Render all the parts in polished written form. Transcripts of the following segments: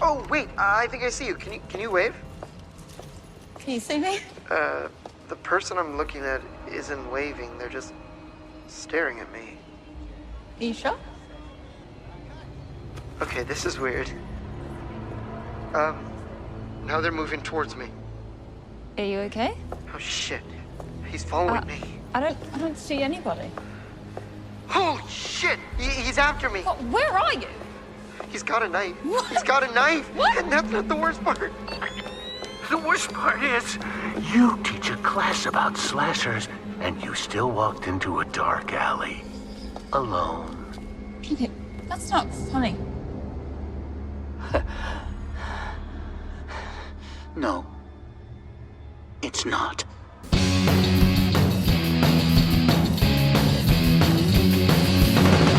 Oh, wait, I think I see you. Can you wave? Can you see me? The person I'm looking at isn't waving. They're just staring at me. Are you sure? Okay, this is weird. Now they're moving towards me. Are you okay? Oh, shit. He's following me. I don't see anybody. Oh, shit! He's after me. What? Where are you? He's got a knife. What? He's got a knife. What? And that's not the worst part. The worst part is, you teach a class about slashers, and you still walked into a dark alley. Alone. Okay, that's not funny. No. It's not.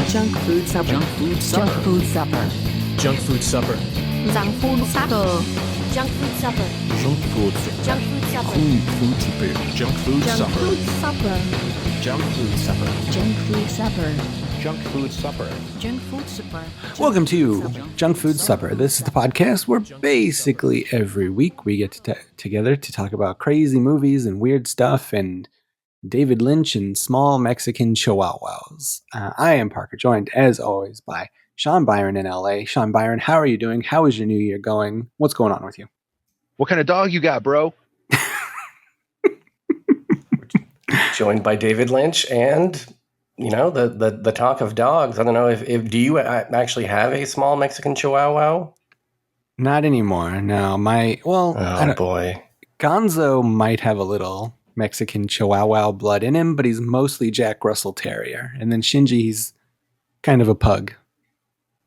Junk food supper. Junk food supper. Junk food supper. Junk food supper. Junk food supper. Junk food supper. Junk food supper. Junk food supper. Food supper. Junk food Junk supper. food supper. Junk food supper. Junk food supper. Junk food supper. Junk food supper. Welcome to Junk Food Supper. This is the podcast where basically every week we get together to talk about crazy movies and weird stuff and David Lynch and small Mexican chihuahuas. I am Parker, joined as always by Sean Byron in LA. Sean Byron, how are you doing? How is your new year going? What's going on with you? What kind of dog you got, bro? Joined by David Lynch and, you know, the talk of dogs. I don't know if do you actually have a small Mexican Chihuahua? Not anymore. No, Boy. Gonzo might have a little Mexican Chihuahua blood in him, but he's mostly Jack Russell Terrier. And then Shinji, he's kind of a pug.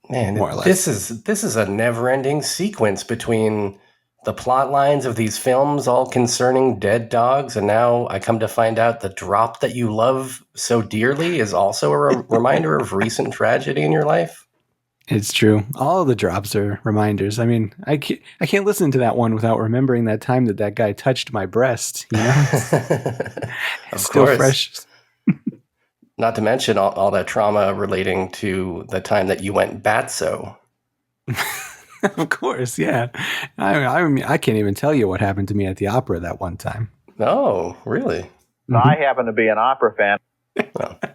Man, more or less. This is a never-ending sequence between the plot lines of these films all concerning dead dogs, and now I come to find out the drop that you love so dearly is also a reminder of recent tragedy in your life. It's true. All of the drops are reminders. I mean, I can't listen to that one without remembering that time that guy touched my breast. You know, Of still course. fresh. Not to mention all that trauma relating to the time that you went batso. Of course, yeah. I can't even tell you what happened to me at the opera that one time. Oh, really? I happen to be an opera fan.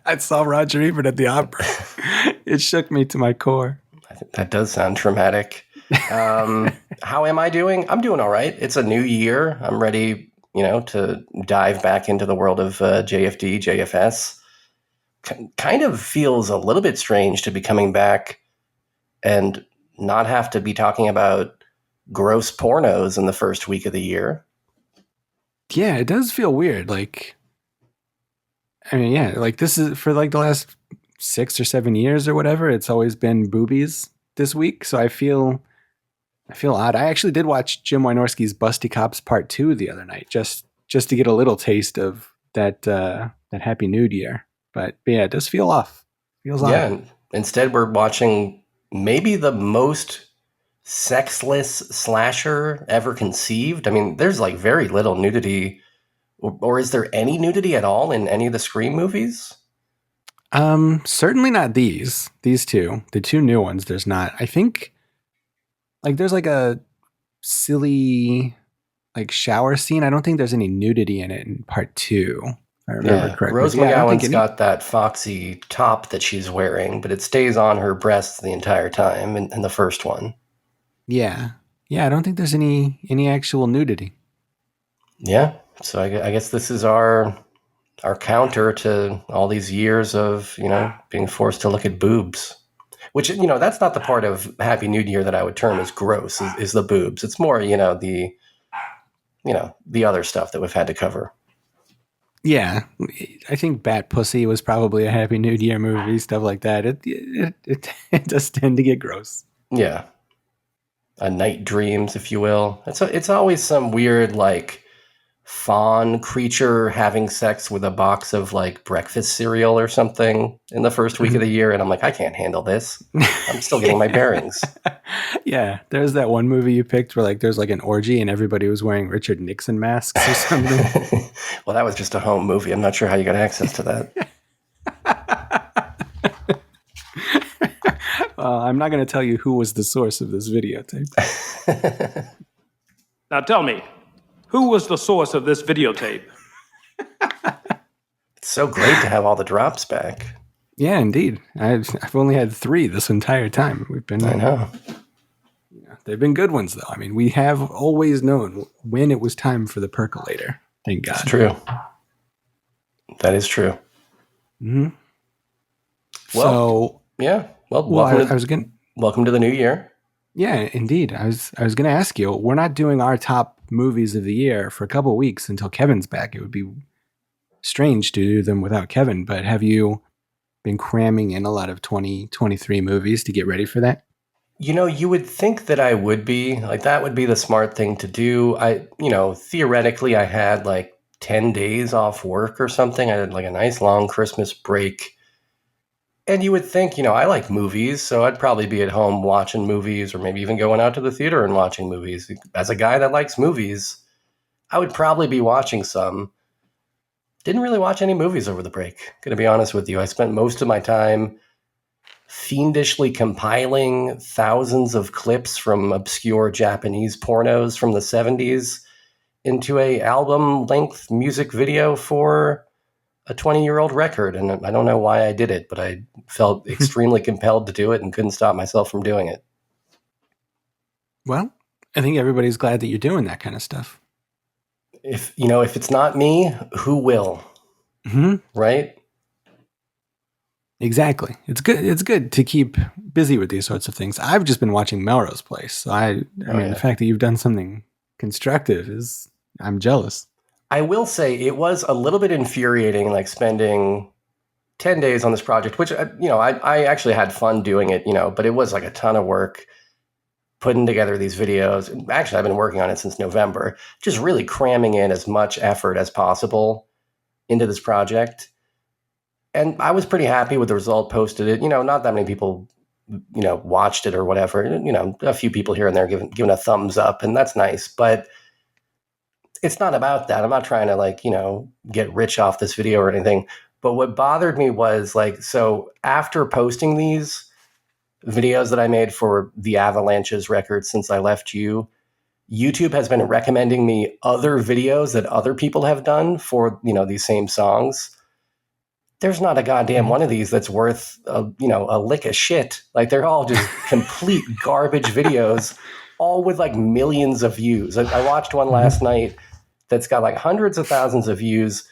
I saw Roger Ebert at the opera. It shook me to my core. I think that does sound traumatic. How am I doing? I'm doing all right. It's a new year. I'm ready, to dive back into the world of JFD, JFS. Kind of feels a little bit strange to be coming back and not have to be talking about gross pornos in the first week of the year. Yeah, it does feel weird. This is for the last 6 or 7 years or whatever. It's always been boobies this week. So I feel odd. I actually did watch Jim Wynorski's Busty Cops Part 2 the other night, just to get a little taste of that Happy Nude Year. But yeah, it does feel off. Feels odd. Yeah, instead we're watching maybe the most sexless slasher ever conceived. I mean, there's very little nudity, or is there any nudity at all in any of the Scream movies? Certainly not these two. The two new ones, there's not. I think there's a silly shower scene. I don't think there's any nudity in it in part 2. I remember correctly. Rose McGowan's got that foxy top that she's wearing, but it stays on her breasts the entire time in the first one. Yeah. I don't think there's any actual nudity. Yeah, so I guess this is our counter to all these years of being forced to look at boobs. Which that's not the part of Happy New Year that I would term as gross. Is the boobs? It's more the other stuff that we've had to cover. Yeah, I think Bat Pussy was probably a Happy New Year movie, stuff like that. It does tend to get gross. Yeah, a Night Dreams, if you will. It's always some weird fawn creature having sex with a box of breakfast cereal or something in the first week of the year, and I'm I can't handle this. I'm still getting my bearings. Yeah, there's that one movie you picked where there's an orgy and everybody was wearing Richard Nixon masks or something. Well, that was just a home movie. I'm not sure how you got access to that. I'm not going to tell you who was the source of this videotape. Now tell me, who was the source of this videotape? It's so great to have all the drops back. Yeah, indeed. I've only had 3 this entire time. I know. They've been good ones, though. I mean, we have always known when it was time for the percolator. Thank God. It's true. That is true. Mm-hmm. Well, yeah. Well, welcome to the new year. Yeah, indeed. I was going to ask you. We're not doing our top movies of the year for a couple of weeks until Kevin's back. It would be strange to do them without Kevin. But have you been cramming in a lot of 2023 movies to get ready for that? You would think that I would be. Like, that would be the smart thing to do. Theoretically, I had like 10 days off work or something. I had like a nice long Christmas break. And you would think, I like movies, so I'd probably be at home watching movies or maybe even going out to the theater and watching movies. As a guy that likes movies, I would probably be watching some. Didn't really watch any movies over the break, gonna be honest with you. I spent most of my time fiendishly compiling thousands of clips from obscure Japanese pornos from the 70s into a album-length music video for a 20-year-old record. And I don't know why I did it, but I felt extremely compelled to do it and couldn't stop myself from doing it. Well, I think everybody's glad that you're doing that kind of stuff. If it's not me, who will? Mm-hmm. Right? Exactly. It's good to keep busy with these sorts of things. I've just been watching Melrose Place. So the fact that you've done something constructive I'm jealous. I will say it was a little bit infuriating, like spending 10 days on this project, which, I actually had fun doing it, but it was like a ton of work putting together these videos. Actually, I've been working on it since November, just really cramming in as much effort as possible into this project. And I was pretty happy with the result, posted it. Not that many people, watched it or whatever. A few people here and there giving a thumbs up, and that's nice. But it's not about that. I'm not trying to get rich off this video or anything. But what bothered me was so after posting these videos that I made for the Avalanches record since I left you, YouTube has been recommending me other videos that other people have done for, these same songs. There's not a goddamn one of these that's worth a lick of shit. Like, they're all just complete garbage videos, all with millions of views. I watched one last night that's got hundreds of thousands of views,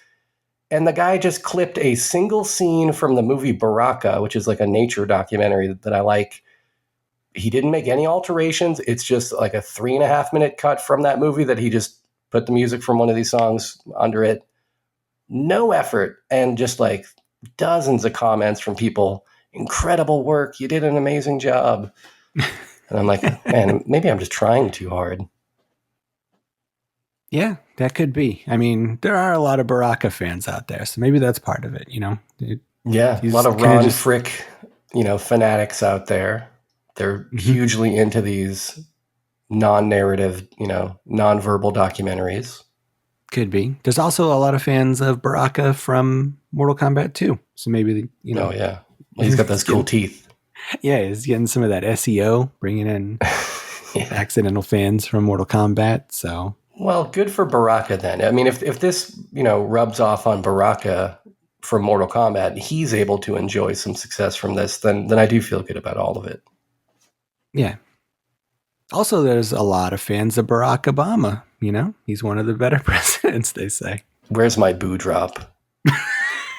and the guy just clipped a single scene from the movie Baraka, which is a nature documentary that I like. He didn't make any alterations. It's just a 3.5 minute cut from that movie that he just put the music from one of these songs under it. No effort, and just dozens of comments from people. Incredible work. You did an amazing job. And I'm like, man, maybe I'm just trying too hard. Yeah, that could be. I mean, there are a lot of Baraka fans out there, so maybe that's part of it, Yeah, a lot of Ron Frick, fanatics out there. They're hugely into these non-narrative, non-verbal documentaries. Could be. There's also a lot of fans of Baraka from Mortal Kombat 2. So maybe, Oh, yeah. Well, he's got those cool teeth. Yeah, he's getting some of that SEO, bringing in accidental fans from Mortal Kombat, so... Well, good for Baraka then. I mean, if this, rubs off on Baraka from Mortal Kombat, he's able to enjoy some success from this, then I do feel good about all of it. Yeah. Also, there's a lot of fans of Barack Obama, He's one of the better presidents, they say. Where's my boo drop?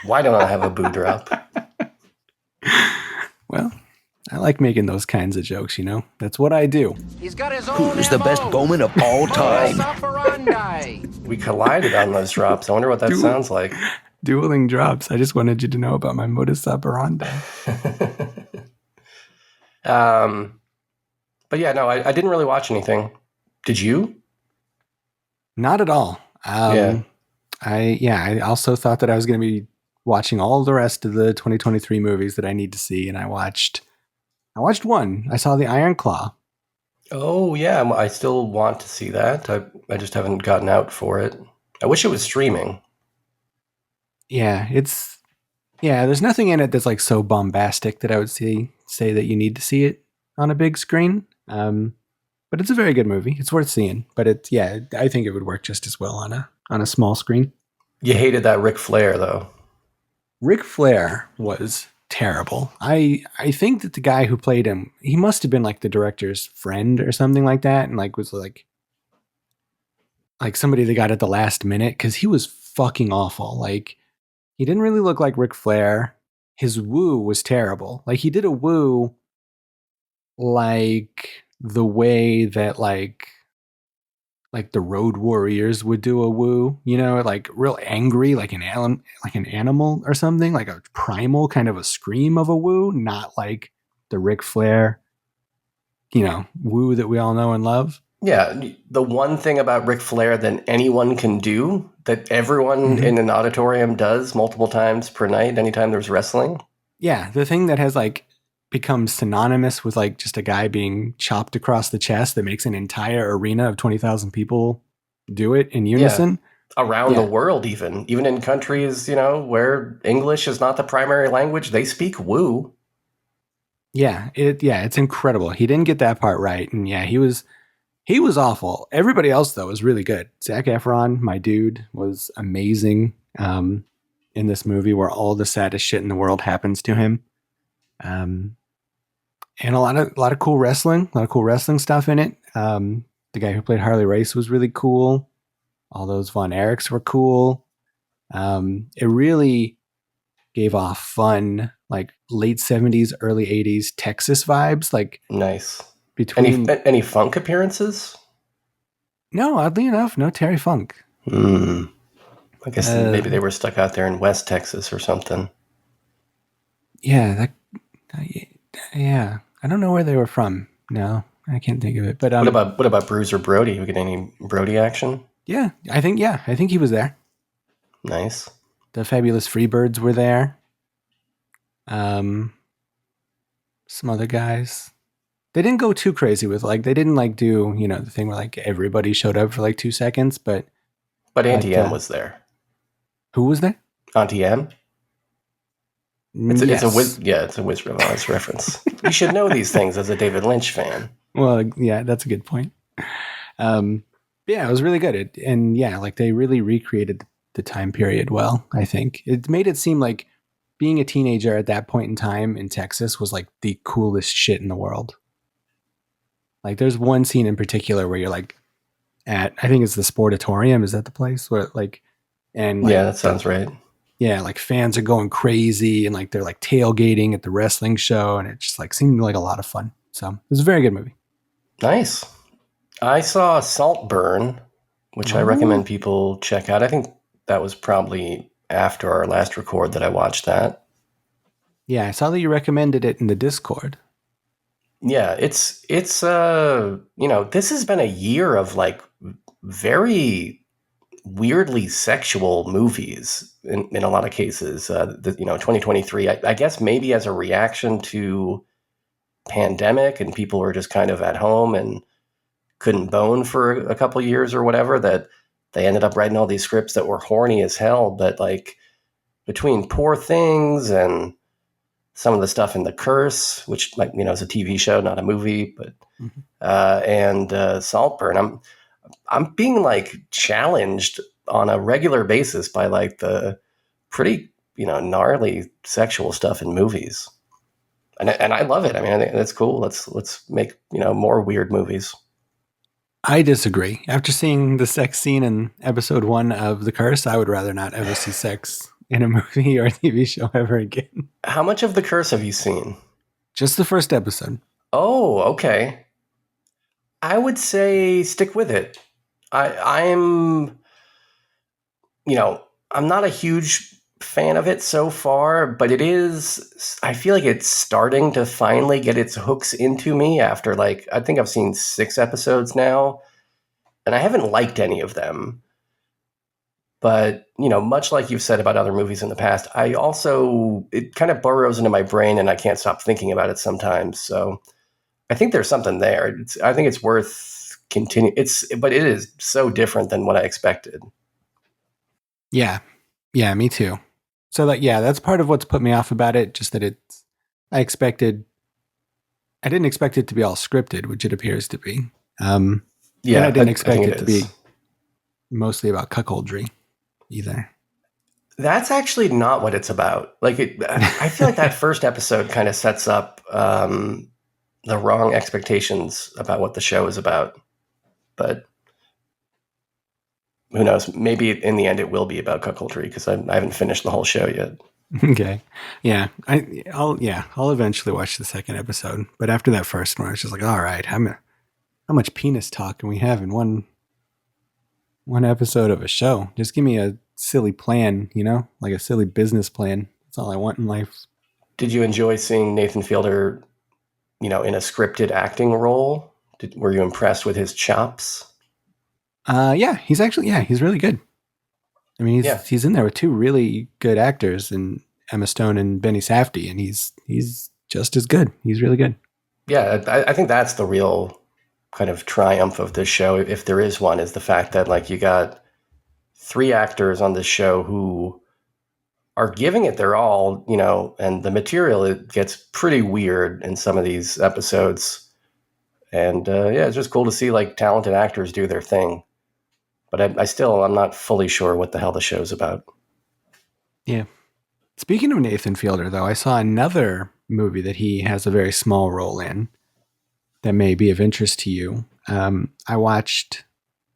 Why don't I have a boo drop? Well, I like making those kinds of jokes, That's what I do. He's got his own Who's the best bowman of all time? We collided on those drops. I wonder what that sounds like. Dueling drops. I just wanted you to know about my modus operandi. But yeah, no, I didn't really watch anything. Did you? Not at all. I also thought that I was going to be watching all the rest of the 2023 movies that I need to see, and I watched one. I saw The Iron Claw. Oh yeah, I still want to see that. I just haven't gotten out for it. I wish it was streaming. Yeah, there's nothing in it that's so bombastic that I would say say that you need to see it on a big screen. But it's a very good movie. It's worth seeing. But I think it would work just as well on a small screen. You hated that Ric Flair, though. Ric Flair was terrible. I think that the guy who played him, he must have been like the director's friend or something like that, and like was like somebody they got at the last minute, because he was fucking awful. Like, he didn't really look like Ric Flair. His woo was terrible. Like, he did a woo like the way that like the Road Warriors would do a woo, you know, like real angry, like an animal or something, like a primal kind of a scream of a woo, not like the Ric Flair, you know, woo that we all know and love. Yeah, the one thing about Ric Flair that anyone can do, that everyone in an auditorium does multiple times per night, anytime there's wrestling. Yeah, the thing that has like become synonymous with like just a guy being chopped across the chest that makes an entire arena of 20,000 people do it in unison. Yeah. Around the world, even in countries, you know, where English is not the primary language, they speak woo. Yeah, it's incredible. He didn't get that part right, and he was awful. Everybody else though was really good. Zac Efron, my dude, was amazing in this movie where all the saddest shit in the world happens to him. And a lot of cool wrestling, stuff in it. The guy who played Harley Race was really cool. All those Von Erichs were cool. It really gave off fun, like late 70s, early 80s Texas vibes. Like, nice. Between any funk appearances? No, oddly enough, no Terry Funk. I guess maybe they were stuck out there in West Texas or something. Yeah, I don't know where they were from. No, I can't think of it. But what about Bruiser Brody? We get any Brody action? Yeah, I think he was there. Nice. The Fabulous Freebirds were there. Some other guys. They didn't go too crazy with they didn't like do, you know, the thing where like everybody showed up for like 2 seconds, but Auntie M was there. Who was there? Auntie M. It's a Wizard of Oz reference. You should know these things as a David Lynch fan. Well, yeah, that's a good point. It was really good. They really recreated the time period well, I think. It made it seem like being a teenager at that point in time in Texas was like the coolest shit in the world. Like, there's one scene in particular where you're like I think it's the Sportatorium. Is that the place where yeah, that sounds right. Yeah, like fans are going crazy and like they're like tailgating at the wrestling show, and it just like seemed like a lot of fun. So it was a very good movie. Nice. I saw Saltburn, which I recommend people check out. I think that was probably after our last record that I watched that. Yeah, I saw that you recommended it in the Discord. Yeah, it's this has been a year of like very weirdly sexual movies in a lot of cases. 2023, I guess maybe as a reaction to pandemic and people were just kind of at home and couldn't bone for a couple years or whatever, that they ended up writing all these scripts that were horny as hell. But like between Poor Things and some of the stuff in The Curse, which is a TV show, not a movie, but and Saltburn, I'm being like challenged on a regular basis by like the pretty gnarly sexual stuff in movies, and I love it. I mean, I think that's cool. Let's make more weird movies. I disagree. After seeing the sex scene in episode 1 of The Curse, I would rather not ever see sex in a movie or a TV show ever again. How much of The Curse have you seen? Just the first episode. Oh, okay. I would say stick with it. I'm not a huge fan of it so far, but I feel like it's starting to finally get its hooks into me after I think I've seen 6 episodes now, and I haven't liked any of them. But, much like you've said about other movies in the past, it kind of burrows into my brain and I can't stop thinking about it sometimes. So I think there's something there. I think it's worth continuing. But it is so different than what I expected. Yeah. Yeah, me too. So that's part of what's put me off about it. Just that I expected I didn't expect it to be all scripted, which it appears to be. Yeah, and I didn't I expect think it to be mostly about cuckoldry either. That's actually not what it's about. Like, I feel like that first episode kind of sets up the wrong expectations about what the show is about. But who knows? Maybe in the end it will be about cuckoldry because I haven't finished the whole show yet. Okay. Yeah. I'll eventually watch the second episode. But after that first one, I was just like, all right, how much penis talk can we have in one episode of a show? Just give me a silly plan, like a silly business plan. That's all I want in life. Did you enjoy seeing Nathan Fielder, in a scripted acting role? Were you impressed with his chops? Yeah, he's really good. I mean, he's in there with two really good actors, and Emma Stone and Benny Safdie, and he's just as good. He's really good. Yeah, I think that's the real kind of triumph of this show, if there is one, is the fact that like you got 3 actors on this show who are giving it their all, and the material, it gets pretty weird in some of these episodes. And it's just cool to see like talented actors do their thing. But I'm not fully sure what the hell the show's about. Yeah. Speaking of Nathan Fielder, though, I saw another movie that he has a very small role in that may be of interest to you. I watched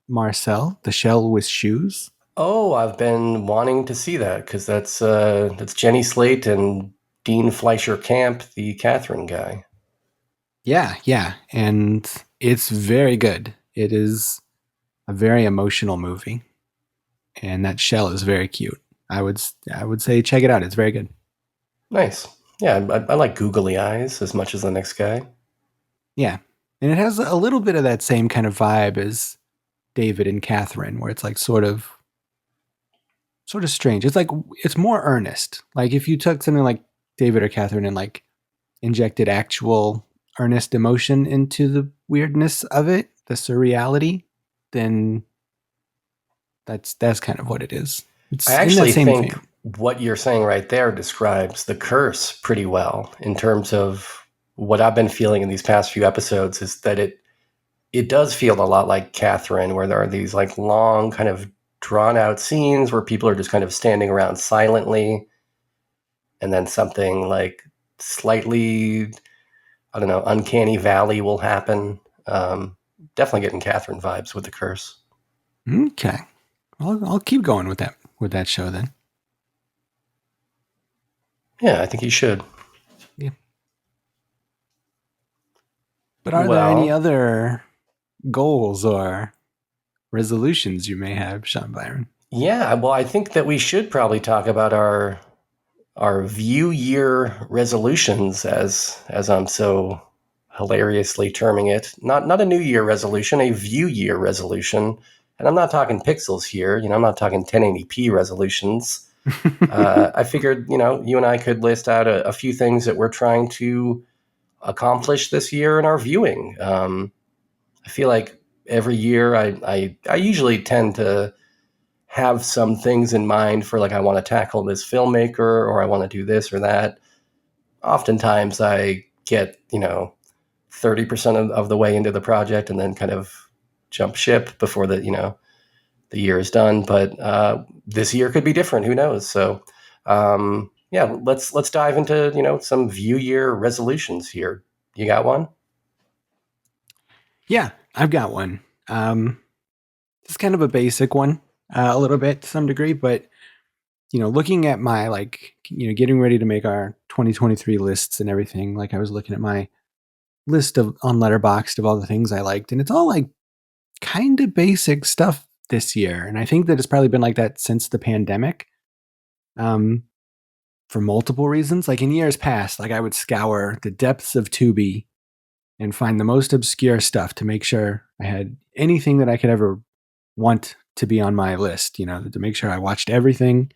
Marcel, The Shell with Shoes. Oh, I've been wanting to see that because that's Jenny Slate and Dean Fleischer Camp, the Catherine guy. Yeah, and it's very good. It is a very emotional movie, and that shell is very cute. I would say check it out. It's very good. Nice. Yeah, I like googly eyes as much as the next guy. Yeah, and it has a little bit of that same kind of vibe as David and Catherine, where it's like sort of strange. It's like it's more earnest. Like if you took something like David or Catherine and like injected actual earnest emotion into the weirdness of it, the surreality, then that's kind of what it is. I actually think what you're saying right there describes The Curse pretty well in terms of what I've been feeling in these past few episodes, is that it does feel a lot like Catherine, where there are these like long kind of drawn out scenes where people are just kind of standing around silently, and then something like slightly, I don't know, uncanny valley will happen. Definitely getting Catherine vibes with The Curse. Okay. I'll keep going with that show then. Yeah, I think you should. Yeah. But are there any other goals or resolutions you may have, Sean Byron? Yeah, well, I think that we should probably talk about our view year resolutions, as I'm so hilariously terming it. Not a new year resolution, a view year resolution. And I'm not talking pixels here. I'm not talking 1080p resolutions. I figured, you and I could list out a few things that we're trying to accomplish this year in our viewing. I feel like every year I usually tend to have some things in mind for like, I want to tackle this filmmaker, or I want to do this or that. Oftentimes I get, 30% of the way into the project and then kind of jump ship before the year is done. But this year could be different. Who knows? So let's dive into some view year resolutions here. You got one? Yeah, I've got one. It's kind of a basic one, a little bit to some degree, but looking at my getting ready to make our 2023 lists and everything, like I was looking at my list on Letterboxd of all the things I liked, and it's all like kind of basic stuff this year. And I think that it's probably been like that since the pandemic, for multiple reasons. Like in years past, like I would scour the depths of Tubi and find the most obscure stuff to make sure I had anything that I could ever want to be on my list, to make sure I watched everything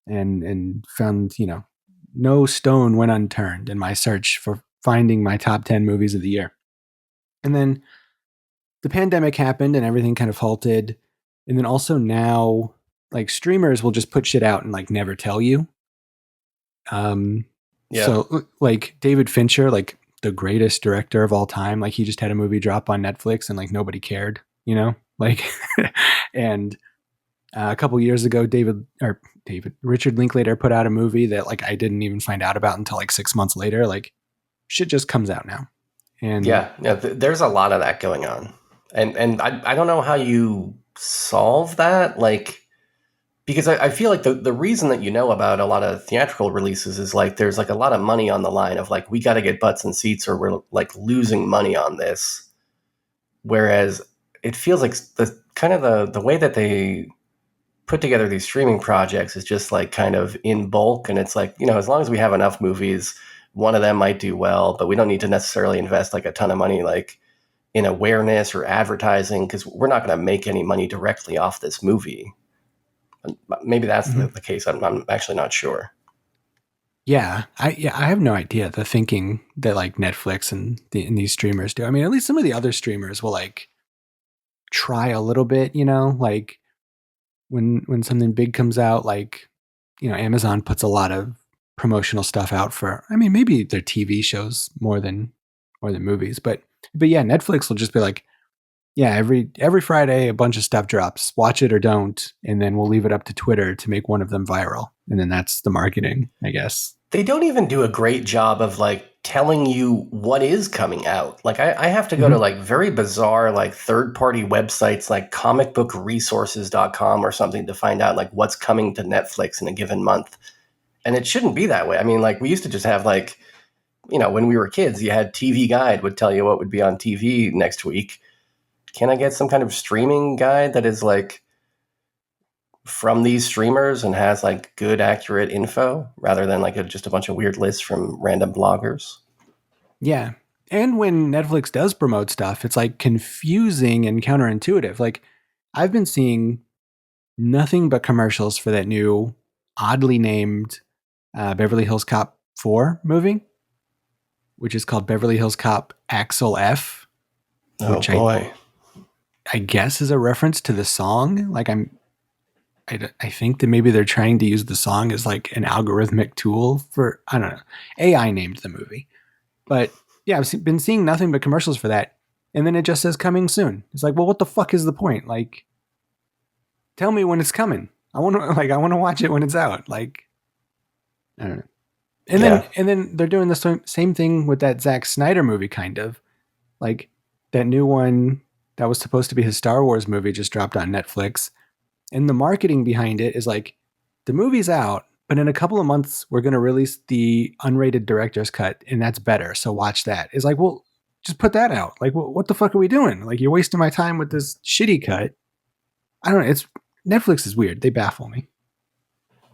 and found, no stone went unturned in my search for finding my top 10 movies of the year. And then the pandemic happened and everything kind of halted. And then also now, like streamers will just put shit out and like never tell you. So like David Fincher, like the greatest director of all time. Like he just had a movie drop on Netflix and like nobody cared, you know, like, and a couple years ago, Richard Linklater put out a movie that like I didn't even find out about until like 6 months later. Like shit just comes out now. And there's a lot of that going on. And I don't know how you solve that. Like, because I feel like the reason that you know about a lot of theatrical releases is like there's like a lot of money on the line of like we got to get butts and seats or we're like losing money on this. Whereas it feels like the way that they put together these streaming projects is just like kind of in bulk, and it's like, you know, as long as we have enough movies, one of them might do well, but we don't need to necessarily invest like a ton of money like in awareness or advertising because we're not going to make any money directly off this movie. Maybe that's the case. I'm actually not sure. Yeah, I have no idea the thinking that like Netflix and these streamers do. I mean, at least some of the other streamers will like try a little bit, you know, like when something big comes out, like, you know, Amazon puts a lot of promotional stuff out for, I mean, maybe their TV shows more than movies, but yeah, Netflix will just be like, yeah, every Friday a bunch of stuff drops, watch it or don't, and then we'll leave it up to Twitter to make one of them viral, and then that's the marketing, I guess. They don't even do a great job of like telling you what is coming out. Like I have to go to like very bizarre like third-party websites like comicbookresources.com or something to find out like what's coming to Netflix in a given month. And it shouldn't be that way. I mean, like we used to just have like, you know, when we were kids, you had TV Guide would tell you what would be on TV next week. Can I get some kind of streaming guide that is like from these streamers and has like good, accurate info rather than like just a bunch of weird lists from random bloggers? Yeah. And when Netflix does promote stuff, it's like confusing and counterintuitive. Like I've been seeing nothing but commercials for that new oddly named Beverly Hills Cop 4 movie, which is called Beverly Hills Cop Axel F. Oh boy. I guess is a reference to the song. Like I think that maybe they're trying to use the song as like an algorithmic tool for, I don't know, AI named the movie. But yeah, I've been seeing nothing but commercials for that. And then it just says coming soon. It's like, well, what the fuck is the point? Like, tell me when it's coming. I want to watch it when it's out. Like, I don't know. And then they're doing the same thing with that Zack Snyder movie, kind of. Like that new one that was supposed to be his Star Wars movie just dropped on Netflix. And the marketing behind it is like, the movie's out, but in a couple of months, we're going to release the unrated director's cut, and that's better. So watch that. It's like, well, just put that out. Like, what the fuck are we doing? Like, you're wasting my time with this shitty cut. I don't know. Netflix is weird. They baffle me.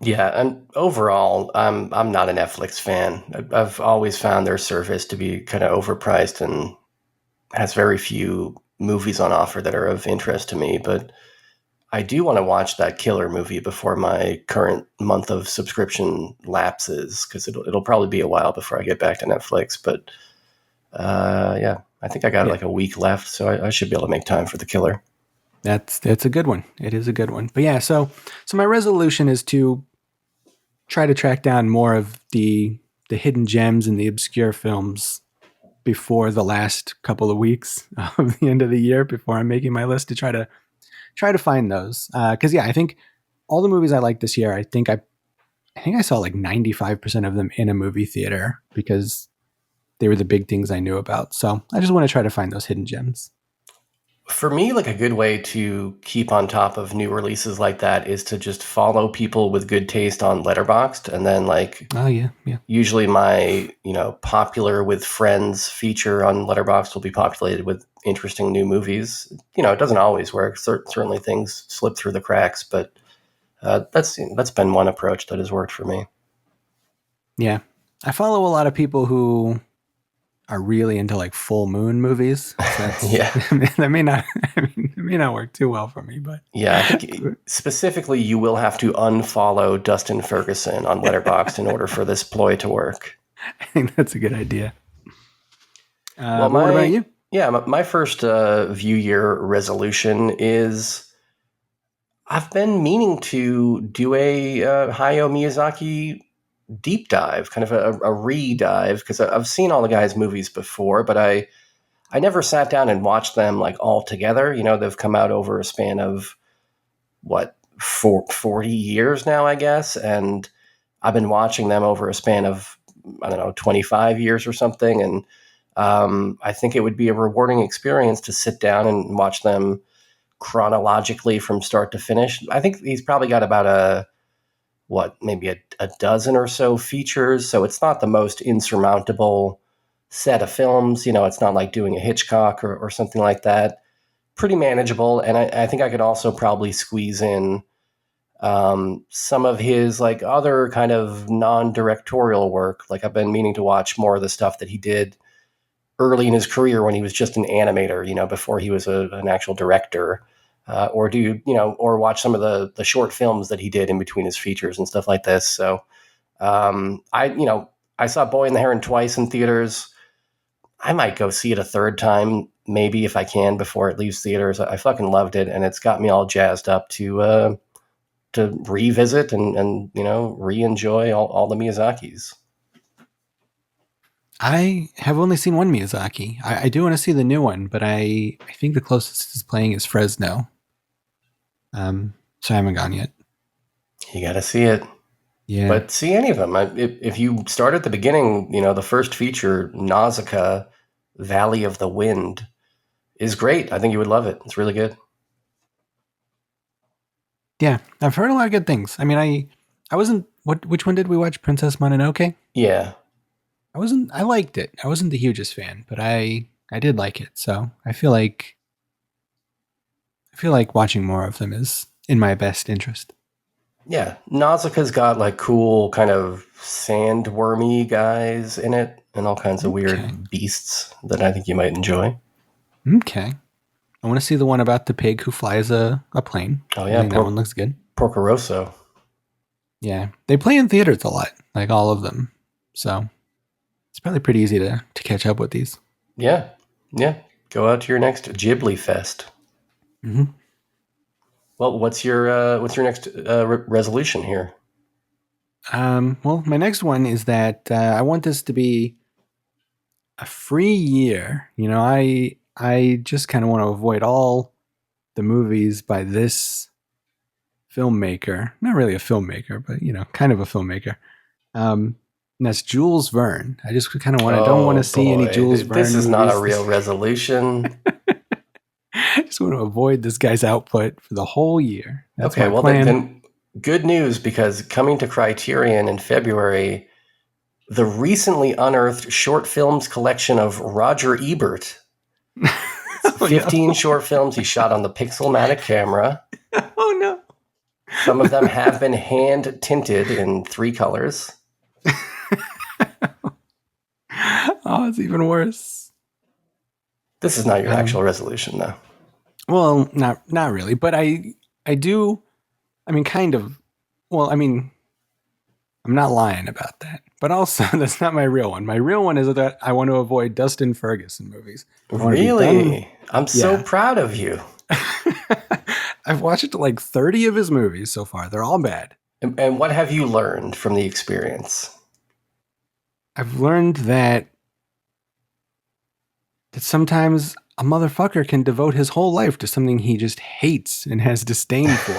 Yeah, and overall, I'm not a Netflix fan. I've always found their service to be kind of overpriced and has very few movies on offer that are of interest to me. But I do want to watch that killer movie before my current month of subscription lapses, because it'll probably be a while before I get back to Netflix. But yeah, I think I got like a week left, so I should be able to make time for the killer. That's a good one. It is a good one. But yeah, so my resolution is to try to track down more of the hidden gems and the obscure films before the last couple of weeks of the end of the year, before I'm making my list, to try to find those. Because yeah, I think all the movies I liked this year, I think I saw like 95% of them in a movie theater because they were the big things I knew about. So I just want to try to find those hidden gems. For me, like a good way to keep on top of new releases like that is to just follow people with good taste on Letterboxd, and then like, oh yeah, usually my popular with friends feature on Letterboxd will be populated with interesting new movies. It doesn't always work. Certainly things slip through the cracks, but that's been one approach that has worked for me. Yeah, I follow a lot of people who are really into like full moon movies. So yeah, that may not work too well for me, but yeah, I think specifically you will have to unfollow Dustin Ferguson on Letterboxd in order for this ploy to work. I think that's a good idea. Well, what about you? Yeah, my first view year resolution is I've been meaning to do a Hayao Miyazaki deep dive, kind of a re-dive, because I've seen all the guys' movies before, but I never sat down and watched them like all together. You know, they've come out over a span of 40 years now, I guess, and I've been watching them over a span of, I don't know, 25 years or something, and I think it would be a rewarding experience to sit down and watch them chronologically from start to finish. I think he's probably got about maybe a dozen or so features, so it's not the most insurmountable set of films. You know, it's not like doing a Hitchcock or something like that. Pretty manageable, and I think I could also probably squeeze in some of his like other kind of non-directorial work. Like I've been meaning to watch more of the stuff that he did early in his career when he was just an animator, you know, before he was an actual director, or watch some of the short films that he did in between his features and stuff like this. So I saw Boy and the Heron twice in theaters. I might go see it a third time, maybe if I can, before it leaves theaters. I fucking loved it, and it's got me all jazzed up to revisit and re-enjoy all the Miyazakis. I have only seen one Miyazaki. I do want to see the new one, but I think the closest is playing is Fresno. So I haven't gone yet. You got to see it. Yeah. But see any of them. If you start at the beginning, you know, the first feature, Nausicaa, Valley of the Wind, is great. I think you would love it. It's really good. Yeah, I've heard a lot of good things. I mean, I wasn't... Which one did we watch? Princess Mononoke? Yeah. I liked it. I wasn't the hugest fan, but I did like it. So I feel like watching more of them is in my best interest. Yeah. Nausicaa's got like cool kind of sandwormy guys in it and all kinds of weird beasts that I think you might enjoy. Okay. I want to see the one about the pig who flies a plane. Oh yeah. I think that one looks good. Porco Rosso. Yeah. They play in theaters a lot, like all of them. So it's probably pretty easy to catch up with these. Yeah. Yeah. Go out to your next Ghibli Fest. Mm-hmm. Well, what's your next resolution here? Well, my next one is that I want this to be a free year. You know, I just kind of want to avoid all the movies by this filmmaker. Not really a filmmaker, but, you know, kind of a filmmaker. And that's Jules Verne. I just kind of don't want to see any Jules Verne This is movies. not a real resolution. I just want to avoid this guy's output for the whole year. That's okay, my well plan. then good news, because coming to Criterion in February, the recently unearthed short films collection of Roger Ebert. 15 short films he shot on the Pixelmatic camera. Oh no. Some of them have been hand tinted in 3 colors. Oh, it's even worse. This is not your actual resolution, though. Well, not really, but I do. I mean, kind of. Well, I mean, I'm not lying about that. But also, that's not my real one. My real one is that I want to avoid Dustin Ferguson movies. Really? I'm so proud of you. I've watched like 30 of his movies so far. They're all bad. And what have you learned from the experience? I've learned that sometimes a motherfucker can devote his whole life to something he just hates and has disdain for,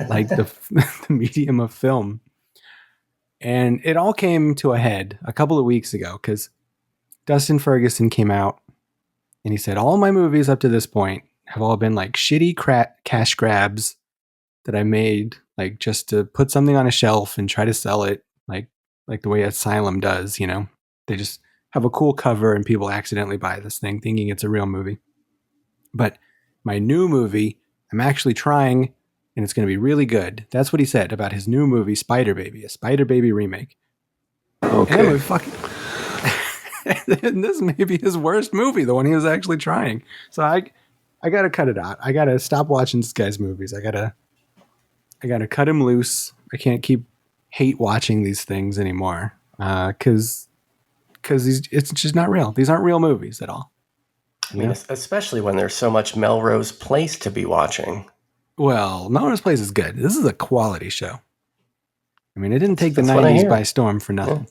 like the medium of film. And it all came to a head a couple of weeks ago because Dustin Ferguson came out and he said, all my movies up to this point have all been like shitty cash grabs that I made, like just to put something on a shelf and try to sell it, like the way Asylum does, you know. They just have a cool cover and people accidentally buy this thing thinking it's a real movie. But my new movie, I'm actually trying, and it's going to be really good. That's what he said about his new movie, Spider Baby, a Spider Baby remake. Okay. And and this may be his worst movie, the one he was actually trying. So I got to cut it out. I got to stop watching this guy's movies. I got to cut him loose. I can't keep hate watching these things anymore. Because it's just not real. These aren't real movies at all. I mean, especially when there's so much Melrose Place to be watching. Well, Melrose Place is good. This is a quality show. I mean, it didn't take the That's what I 90s hear. by storm for nothing.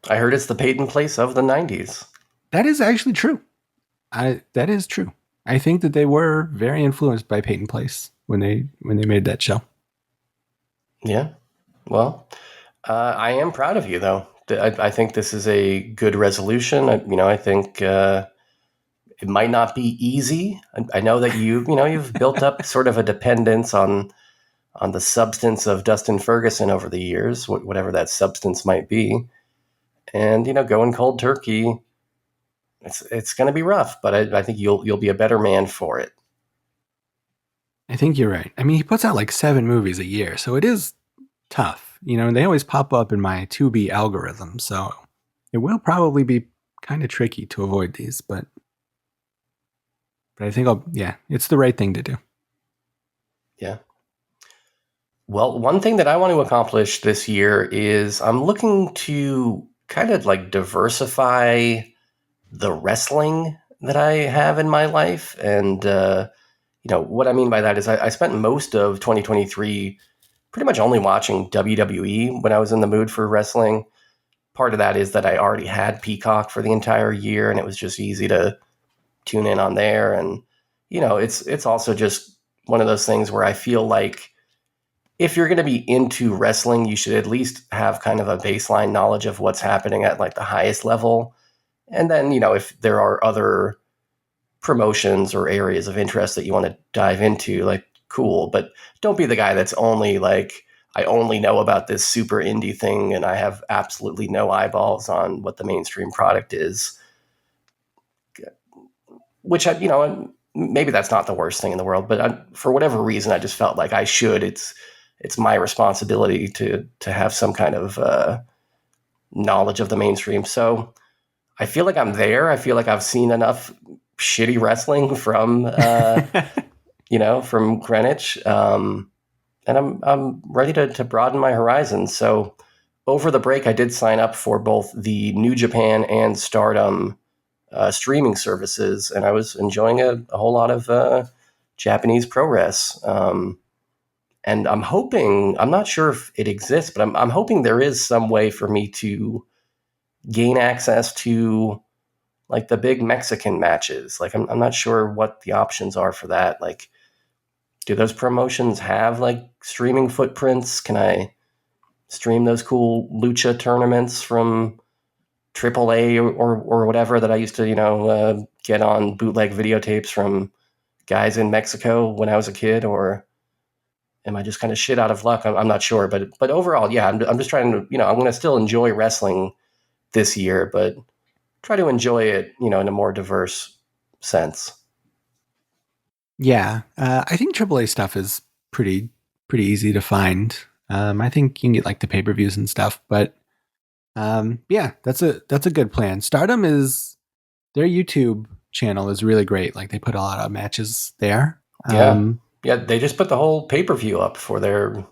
Yeah. I heard it's the Peyton place of the 90s. That is actually true. That is true. I think that they were very influenced by Peyton Place when they made that show. Yeah. Well, I am proud of you, though. I think this is a good resolution. I think it might not be easy. I know that you've built up sort of a dependence on the substance of Dustin Ferguson over the years, whatever that substance might be. And, going cold turkey, it's going to be rough, but I think you'll be a better man for it. I think you're right. I mean, he puts out like 7 movies a year, so it is tough. And they always pop up in my Tubi algorithm, so it will probably be kind of tricky to avoid these, but I think it's the right thing to do. Yeah. Well, one thing that I want to accomplish this year is I'm looking to kind of like diversify the wrestling that I have in my life. And, what I mean by that is I spent most of 2023 pretty much only watching WWE when I was in the mood for wrestling. Part of that is that I already had Peacock for the entire year, and it was just easy to tune in on there. And, it's also just one of those things where I feel like if you're going to be into wrestling, you should at least have kind of a baseline knowledge of what's happening at like the highest level. And then, if there are other promotions or areas of interest that you want to dive into, like, cool, but don't be the guy that's only like, I only know about this super indie thing and I have absolutely no eyeballs on what the mainstream product is. Which, maybe that's not the worst thing in the world, but for whatever reason, I just felt like I should. It's my responsibility to have some kind of knowledge of the mainstream. So I feel like I'm there. I feel like I've seen enough shitty wrestling from, from Greenwich. And I'm ready to broaden my horizons. So over the break, I did sign up for both the New Japan and Stardom streaming services, and I was enjoying a whole lot of Japanese pro res. And I'm hoping, I'm not sure if it exists, but I'm hoping there is some way for me to gain access to like the big Mexican matches. Like, I'm not sure what the options are for that. Like, do those promotions have like streaming footprints? Can I stream those cool lucha tournaments from AAA or whatever that I used to, get on bootleg videotapes from guys in Mexico when I was a kid? Or am I just kind of shit out of luck? I'm not sure, but overall, yeah, I'm just trying to, I'm going to still enjoy wrestling this year, but try to enjoy it, in a more diverse sense. Yeah, I think AAA stuff is pretty easy to find. I think you can get like the pay-per-views and stuff, but yeah, that's a good plan. Stardom is their YouTube channel is really great. Like they put a lot of matches there. Yeah, they just put the whole pay-per-view up for their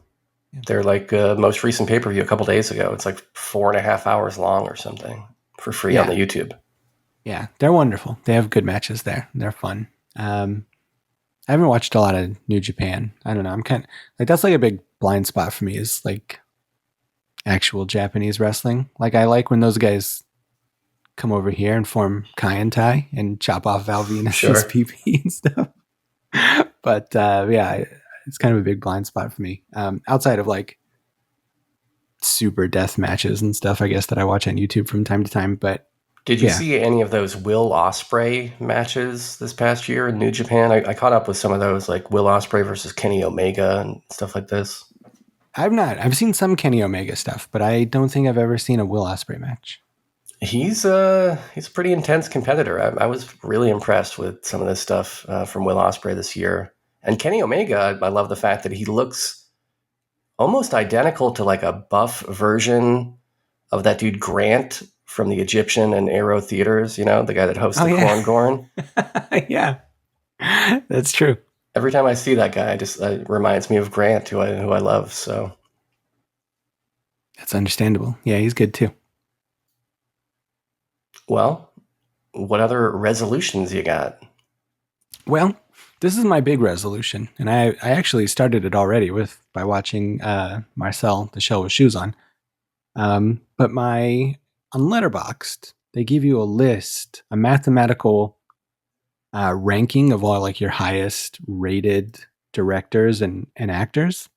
like most recent pay-per-view a couple days ago. It's like 4.5 hours long or something for free on the YouTube. Yeah, they're wonderful. They have good matches there. They're fun. I haven't watched a lot of New Japan. I don't know. I'm kind of like, that's like a big blind spot for me is like actual Japanese wrestling. Like I like when those guys come over here and form Kai and Tai and chop off Val Venus's PP and stuff. But yeah, it's kind of a big blind spot for me. Outside of like super death matches and stuff, I guess, that I watch on YouTube from time to time. But did you see any of those Will Ospreay matches this past year in New Japan? I caught up with some of those, like Will Ospreay versus Kenny Omega and stuff like this. I've not. I've seen some Kenny Omega stuff, but I don't think I've ever seen a Will Ospreay match. He's a pretty intense competitor. I was really impressed with some of this stuff from Will Ospreay this year. And Kenny Omega, I love the fact that he looks almost identical to like a buff version of that dude Grant from the Egyptian and Aero Theaters, the guy that hosts Corn Gorn. Yeah, that's true. Every time I see that guy, it reminds me of Grant, who I love. So that's understandable. Yeah, he's good too. Well, what other resolutions you got? Well, This is my big resolution, and I actually started it already by watching Marcel, the Shell with Shoes on. But on Letterboxd, they give you a list, a mathematical ranking of all like your highest rated directors and actors.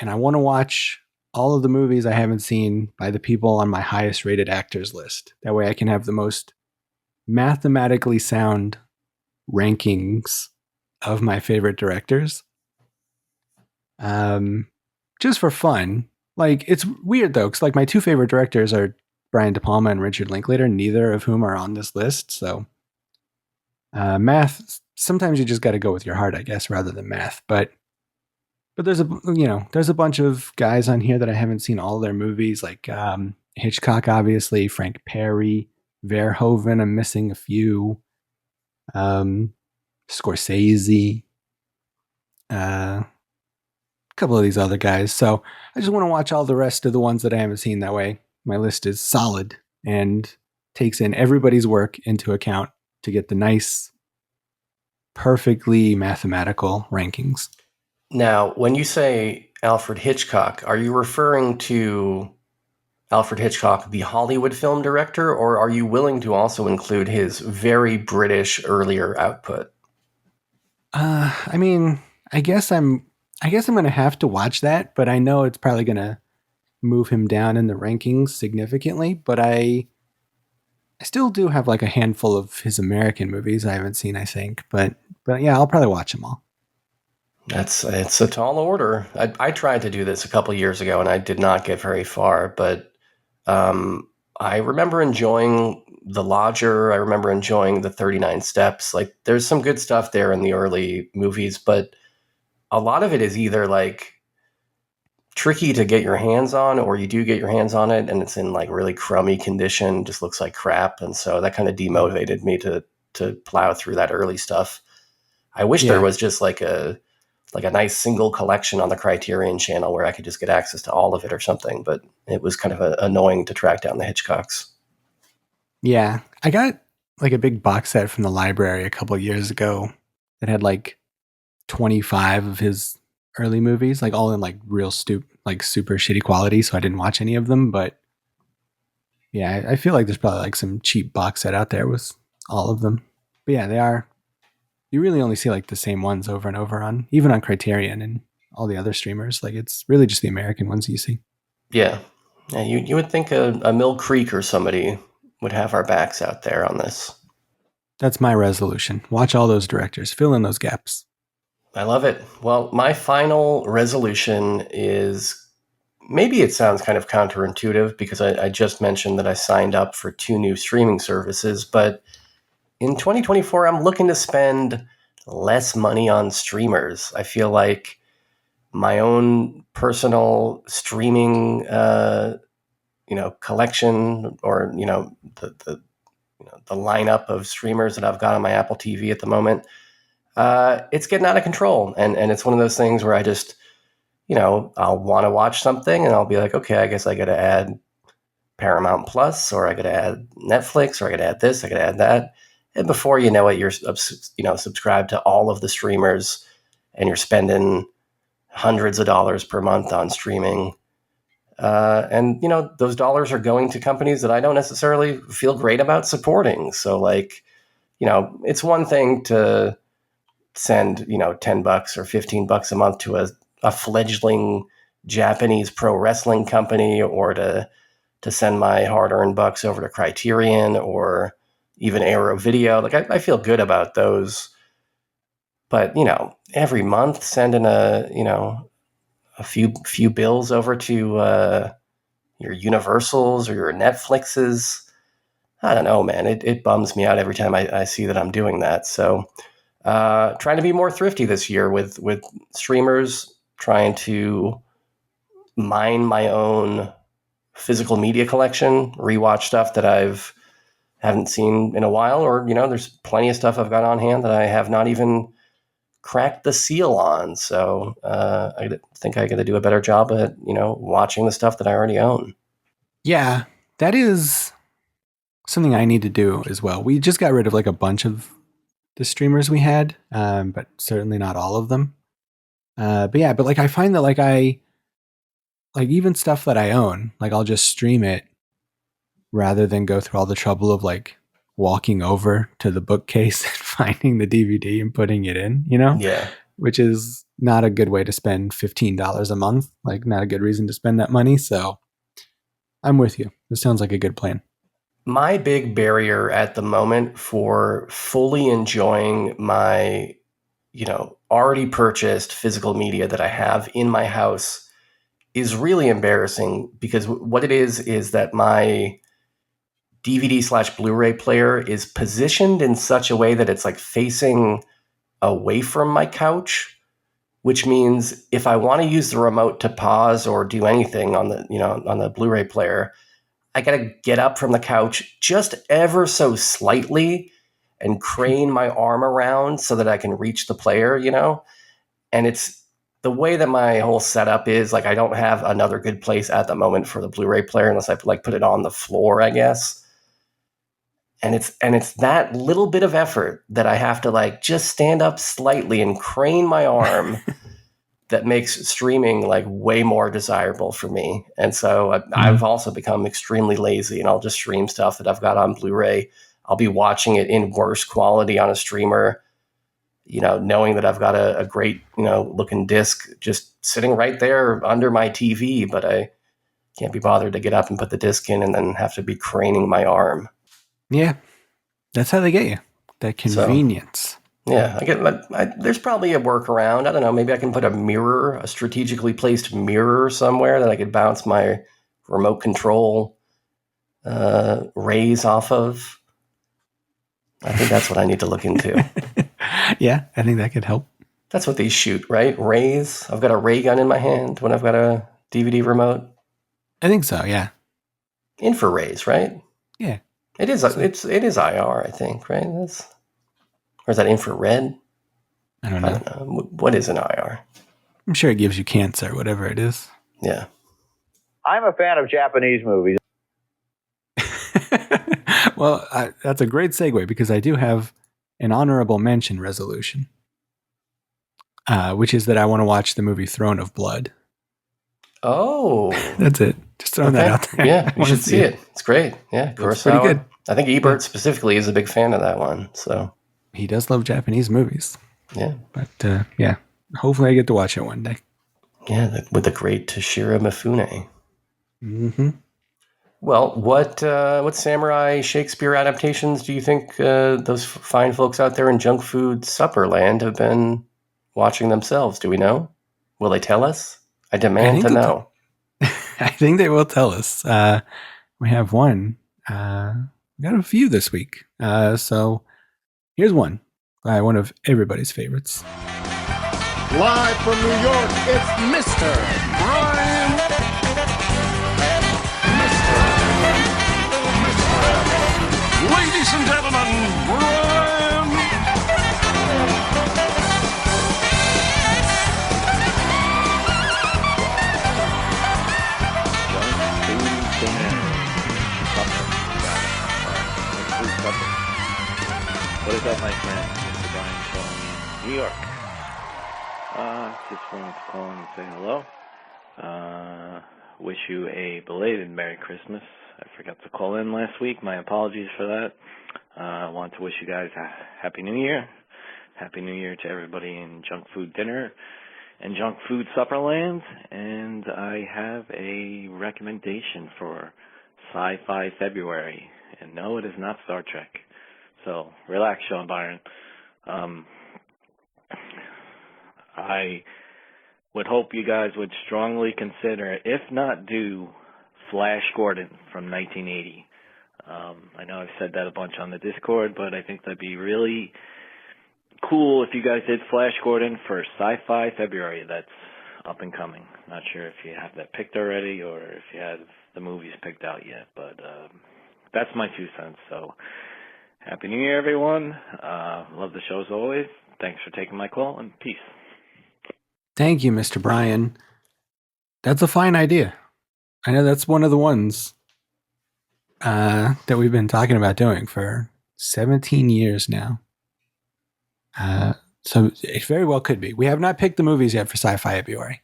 And I want to watch all of the movies I haven't seen by the people on my highest rated actors list. That way I can have the most mathematically sound rankings of my favorite directors. Just for fun. Like, it's weird though, because like my two favorite directors are Brian De Palma and Richard Linklater, neither of whom are on this list. So math, sometimes you just got to go with your heart, I guess, rather than math. But there's a bunch of guys on here that I haven't seen all their movies, like Hitchcock, obviously, Frank Perry, Verhoeven. I'm missing a few. Scorsese, a couple of these other guys. So I just want to watch all the rest of the ones that I haven't seen. That way, my list is solid and takes in everybody's work into account to get the nice, perfectly mathematical rankings. Now, when you say Alfred Hitchcock, are you referring to Alfred Hitchcock, the Hollywood film director, or are you willing to also include his very British earlier output? I mean, I guess I'm going to have to watch that, but I know it's probably going to move him down in the rankings significantly. But I still do have like a handful of his American movies I haven't seen, I think. But yeah, I'll probably watch them all. It's a tall order. I tried to do this a couple years ago and I did not get very far, but I remember enjoying The Lodger. I remember enjoying The 39 Steps. Like, there's some good stuff there in the early movies, but a lot of it is either like tricky to get your hands on, or you do get your hands on it and it's in like really crummy condition, just looks like crap. And so that kind of demotivated me to plow through that early stuff. I wish there was just like a nice single collection on the Criterion channel where I could just get access to all of it or something, but it was kind of annoying to track down the Hitchcocks. Yeah, I got like a big box set from the library a couple of years ago that had like 25 of his early movies, like all in like real super shitty quality, so I didn't watch any of them, but yeah, I feel like there's probably like some cheap box set out there with all of them. But yeah, they are. You really only see like the same ones over and over on, even on Criterion and all the other streamers. Like, it's really just the American ones you see. Yeah. You would think a Mill Creek or somebody would have our backs out there on this. That's my resolution. Watch all those directors. Fill in those gaps. I love it. Well, my final resolution is, maybe it sounds kind of counterintuitive because I just mentioned that I signed up for 2 new streaming services, but in 2024, I'm looking to spend less money on streamers. I feel like my own personal streaming, collection, or the lineup of streamers that I've got on my Apple TV at the moment, it's getting out of control, and it's one of those things where I just, I'll want to watch something, and I'll be like, okay, I guess I got to add Paramount Plus, or I got to add Netflix, or I got to add this, I got to add that. And before you know it, you're subscribed to all of the streamers, and you're spending hundreds of dollars per month on streaming. And those dollars are going to companies that I don't necessarily feel great about supporting. So like, it's one thing to send, $10 or $15 a month to a fledgling Japanese pro wrestling company, or to send my hard-earned bucks over to Criterion or even Arrow Video. Like, I feel good about those, but every month sending a few bills over to your Universals or your Netflixes, I don't know, man. It bums me out every time I see that I'm doing that. So trying to be more thrifty this year with streamers, trying to mine my own physical media collection, rewatch stuff that haven't seen in a while, or there's plenty of stuff I've got on hand that I have not even cracked the seal on. So I think I got to do a better job at watching the stuff that I already own. Yeah, that is something I need to do as well. We just got rid of like a bunch of the streamers we had, but certainly not all of them. But like I find that like even stuff that I own, like I'll just stream it rather than go through all the trouble of like walking over to the bookcase and finding the DVD and putting it in, Yeah. which is not a good way to spend $15 a month, like not a good reason to spend that money. So I'm with you. This sounds like a good plan. My big barrier at the moment for fully enjoying my, already purchased physical media that I have in my house is really embarrassing, because what it is that my DVD/Blu-ray player is positioned in such a way that it's like facing away from my couch, which means if I want to use the remote to pause or do anything on the Blu-ray player, I got to get up from the couch just ever so slightly and crane my arm around so that I can reach the player, And it's the way that my whole setup is, like, I don't have another good place at the moment for the Blu-ray player unless I like put it on the floor, I guess. And it's that little bit of effort that I have to like just stand up slightly and crane my arm that makes streaming like way more desirable for me. And so I've also become extremely lazy, and I'll just stream stuff that I've got on Blu-ray. I'll be watching it in worse quality on a streamer, knowing that I've got a great, looking disc just sitting right there under my TV, but I can't be bothered to get up and put the disc in and then have to be craning my arm. Yeah, that's how they get you. That convenience. So, yeah, there's probably a workaround. I don't know. Maybe I can put a strategically placed mirror somewhere that I could bounce my remote control rays off of. I think that's what I need to look into. Yeah, I think that could help. That's what these shoot, right? Rays. I've got a ray gun in my hand when I've got a DVD remote. I think so. Yeah. Infrarays, right? Yeah. It is. It is IR, I think, right? Or is that infrared? I don't know. What is an IR? I'm sure it gives you cancer, whatever it is. Yeah. I'm a fan of Japanese movies. Well, that's a great segue, because I do have an honorable mention resolution, which is that I want to watch the movie Throne of Blood. Oh. That's it. Just throwing that out there. Yeah, you should see it. It's great. Yeah, it's pretty good. I think Ebert specifically is a big fan of that one. So he does love Japanese movies. Yeah. But yeah, hopefully I get to watch it one day. Yeah, with the great Toshiro Mifune. Mm-hmm. Well, what samurai Shakespeare adaptations do you think those fine folks out there in junk food supper land have been watching themselves? Do we know? Will they tell us? I demand to know. I think they will tell us. We have one. We got a few this week. So here's one by one of everybody's favorites. Live from New York, it's Mr. Brian. Ladies and gentlemen, Brian. What is up, my friend? Mr. Brian calling in New York. Just wanted to call in and say hello. Wish you a belated Merry Christmas. I forgot to call in last week. My apologies for that. I want to wish you guys a Happy New Year. Happy New Year to everybody in Junk Food Dinner and Junk Food Supperland. And I have a recommendation for Sci-Fi February. And no, it is not Star Trek. So relax, Sean Byron. I would hope you guys would strongly consider, if not do, Flash Gordon from 1980. I know I've said that a bunch on the Discord, but I think that'd be really cool if you guys did Flash Gordon for Sci-Fi February. That's up and coming. Not sure if you have that picked already or if you have the movies picked out yet, but that's my 2 cents. So Happy New Year, everyone. Love the show as always. Thanks for taking my call, and peace. Thank you, Mr. Brian. That's a fine idea. I know that's one of the ones that we've been talking about doing for 17 years now. So it very well could be. We have not picked the movies yet for Sci-Fi February.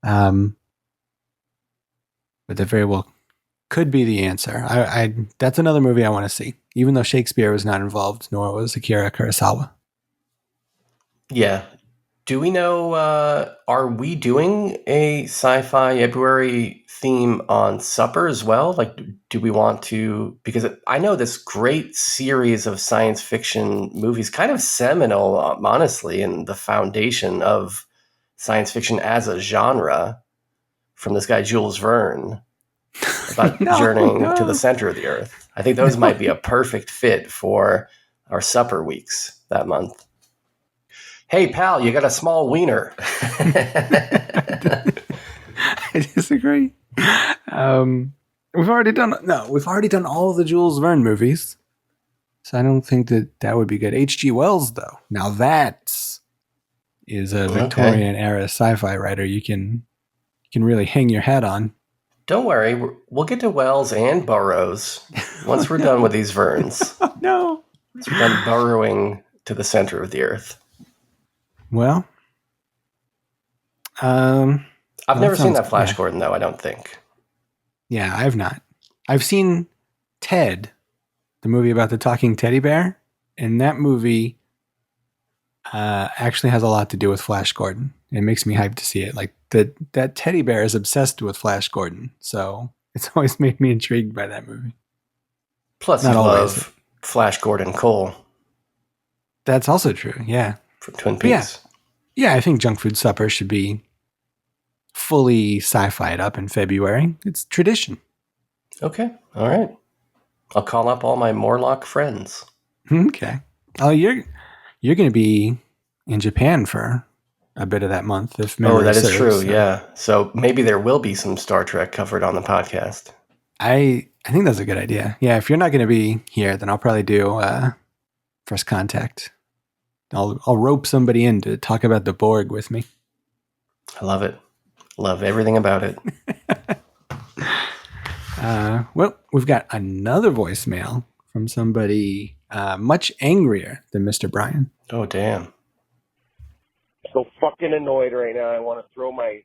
But that very well could be the answer. That's another movie I want to see, even though Shakespeare was not involved, nor was Akira Kurosawa. Yeah. Do we know, are we doing a Sci-Fi February theme on Supper as well? Like, do we want to, because I know this great series of science fiction movies, kind of seminal, honestly, in the foundation of science fiction as a genre, from this guy Jules Verne, about journeying to the center of the earth. I think those might be a perfect fit for our Supper weeks that month. Hey, pal, you got a small wiener. I disagree. We've already done all the Jules Verne movies, so I don't think that would be good. H.G. Wells, though, now that is a Victorian era sci-fi writer you can really hang your hat on. Don't worry, we'll get to Wells and Burroughs once we're done with these Vernes. Oh, no, once we're done burrowing to the center of the earth. Well, I've never seen that Flash Gordon, though, I don't think. Yeah, I've not. I've seen Ted, the movie about the talking teddy bear, and that movie actually has a lot to do with Flash Gordon. It makes me hyped to see it. Like, that teddy bear is obsessed with Flash Gordon, so it's always made me intrigued by that movie. Plus, you love Flash Gordon Cole. That's also true, yeah. From Twin Peaks. Yeah, I think Junk Food Supper should be fully sci-fi'd up in February. It's tradition. Okay, all right. I'll call up all my Morlock friends. Okay. Oh, you're going to be in Japan for a bit of that month. If memory that is serves, true, yeah. So maybe there will be some Star Trek covered on the podcast. I think that's a good idea. Yeah, if you're not going to be here, then I'll probably do First Contact. I'll rope somebody in to talk about the Borg with me. I love it. Love everything about it. Well, we've got another voicemail from somebody much angrier than Mr. Brian. Oh, damn. So fucking annoyed right now. I want to throw my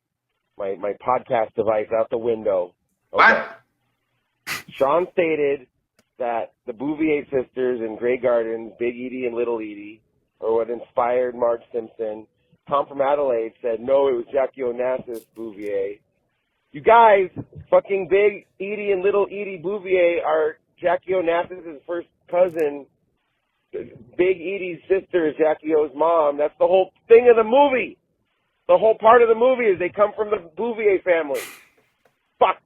podcast device out the window. Okay. What? Sean stated that the Bouvier sisters in Grey Gardens, Big Edie and Little Edie, or what inspired Marge Simpson. Tom from Adelaide said, no, it was Jackie Onassis Bouvier. You guys, fucking Big Edie and Little Edie Bouvier are Jackie Onassis' first cousin. Big Edie's sister is Jackie O's mom. That's the whole thing of the movie. The whole part of the movie is they come from the Bouvier family. Fuck.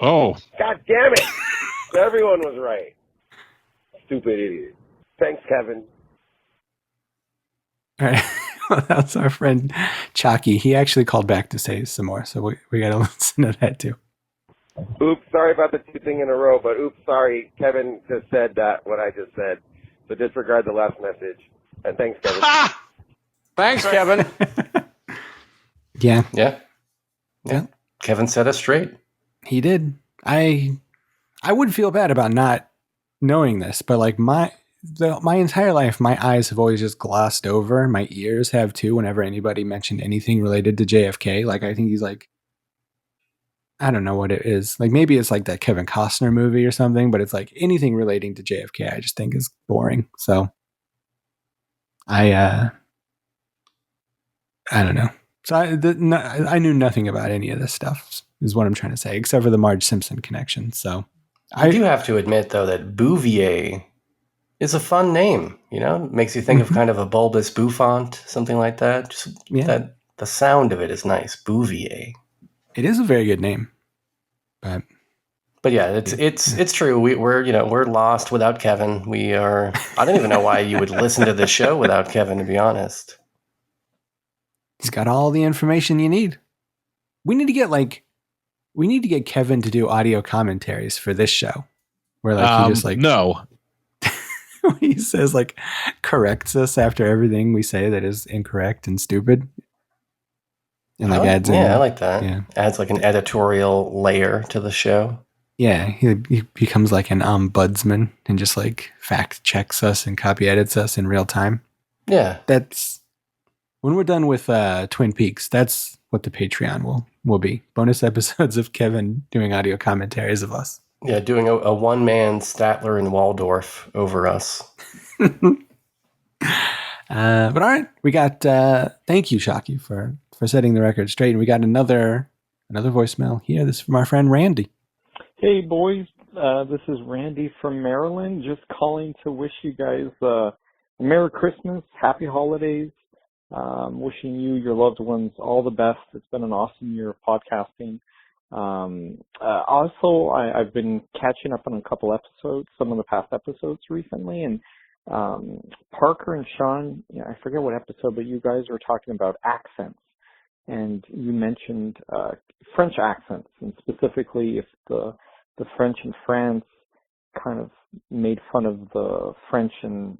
Oh. God damn it. Everyone was right. Stupid idiot. Thanks, Kevin. All right. Well, that's our friend Chalky. He actually called back to say some more, so we got to listen to that too. Oops, sorry about the two thing in a row, but oops, sorry. Kevin just said what I just said. So disregard the last message. And thanks, Kevin. Thanks, Kevin. Yeah. Kevin set us straight. He did. I would feel bad about not knowing this, but like my entire life, my eyes have always just glossed over. My ears have too. Whenever anybody mentioned anything related to JFK, like I think he's like, I don't know what it is. Like maybe it's like that Kevin Costner movie or something, but it's like anything relating to JFK, I just think is boring. So I don't know. So I knew nothing about any of this stuff, is what I'm trying to say, except for the Marge Simpson connection. So I do have to admit, though, that Bouvier is a fun name. You know, it makes you think of kind of a bulbous bouffant, something like that. Just that the sound of it is nice. Bouvier. It is a very good name, but yeah, it's true. We're lost without Kevin. We are. I don't even know why you would listen to the show without Kevin, to be honest. He's got all the information you need. We need to get Kevin to do audio commentaries for this show, where like he just like he says like corrects us after everything we say that is incorrect and stupid. And like adds in. Yeah, I like that. Yeah. Adds like an editorial layer to the show. Yeah, he becomes like an ombudsman and just like fact checks us and copy edits us in real time. Yeah. That's when we're done with Twin Peaks. That's what the Patreon will be. Bonus episodes of Kevin doing audio commentaries of us. Yeah, doing a one-man Statler and Waldorf over us. But all right, we got. Thank you, Shockey, for setting the record straight. And we got another voicemail here. This is from our friend Randy. Hey, boys. This is Randy from Maryland. Just calling to wish you guys a Merry Christmas, Happy Holidays. Wishing you, your loved ones, all the best. It's been an awesome year of podcasting. Also, I've been catching up on a couple episodes, some of the past episodes recently, and Parker and Sean, I forget what episode, but you guys were talking about accents, and you mentioned French accents, and specifically if the French in France kind of made fun of the French in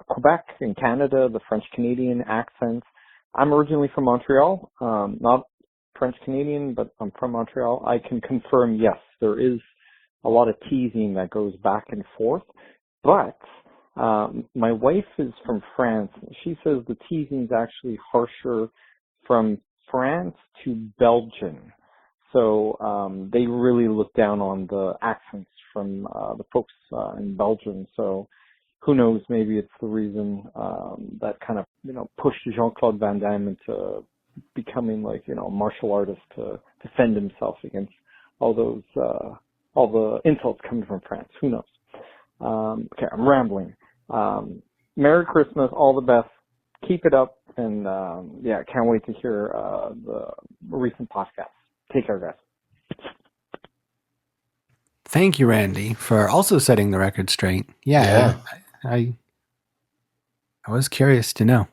Quebec and Canada, the French-Canadian accents. I'm originally from Montreal, not French-Canadian, but I'm from Montreal. I can confirm, yes, there is a lot of teasing that goes back and forth, but my wife is from France. She says the teasing is actually harsher from France to Belgium. So they really look down on the accents from the folks in Belgium. So who knows, maybe it's the reason that kind of, pushed Jean-Claude Van Damme into becoming a martial artist to defend himself against all the insults coming from France. Who knows? Okay, I'm rambling. Merry Christmas, all the best. Keep it up, and can't wait to hear the recent podcast. Take care, guys. Thank you, Randy, for also setting the record straight. Yeah. I was curious to know.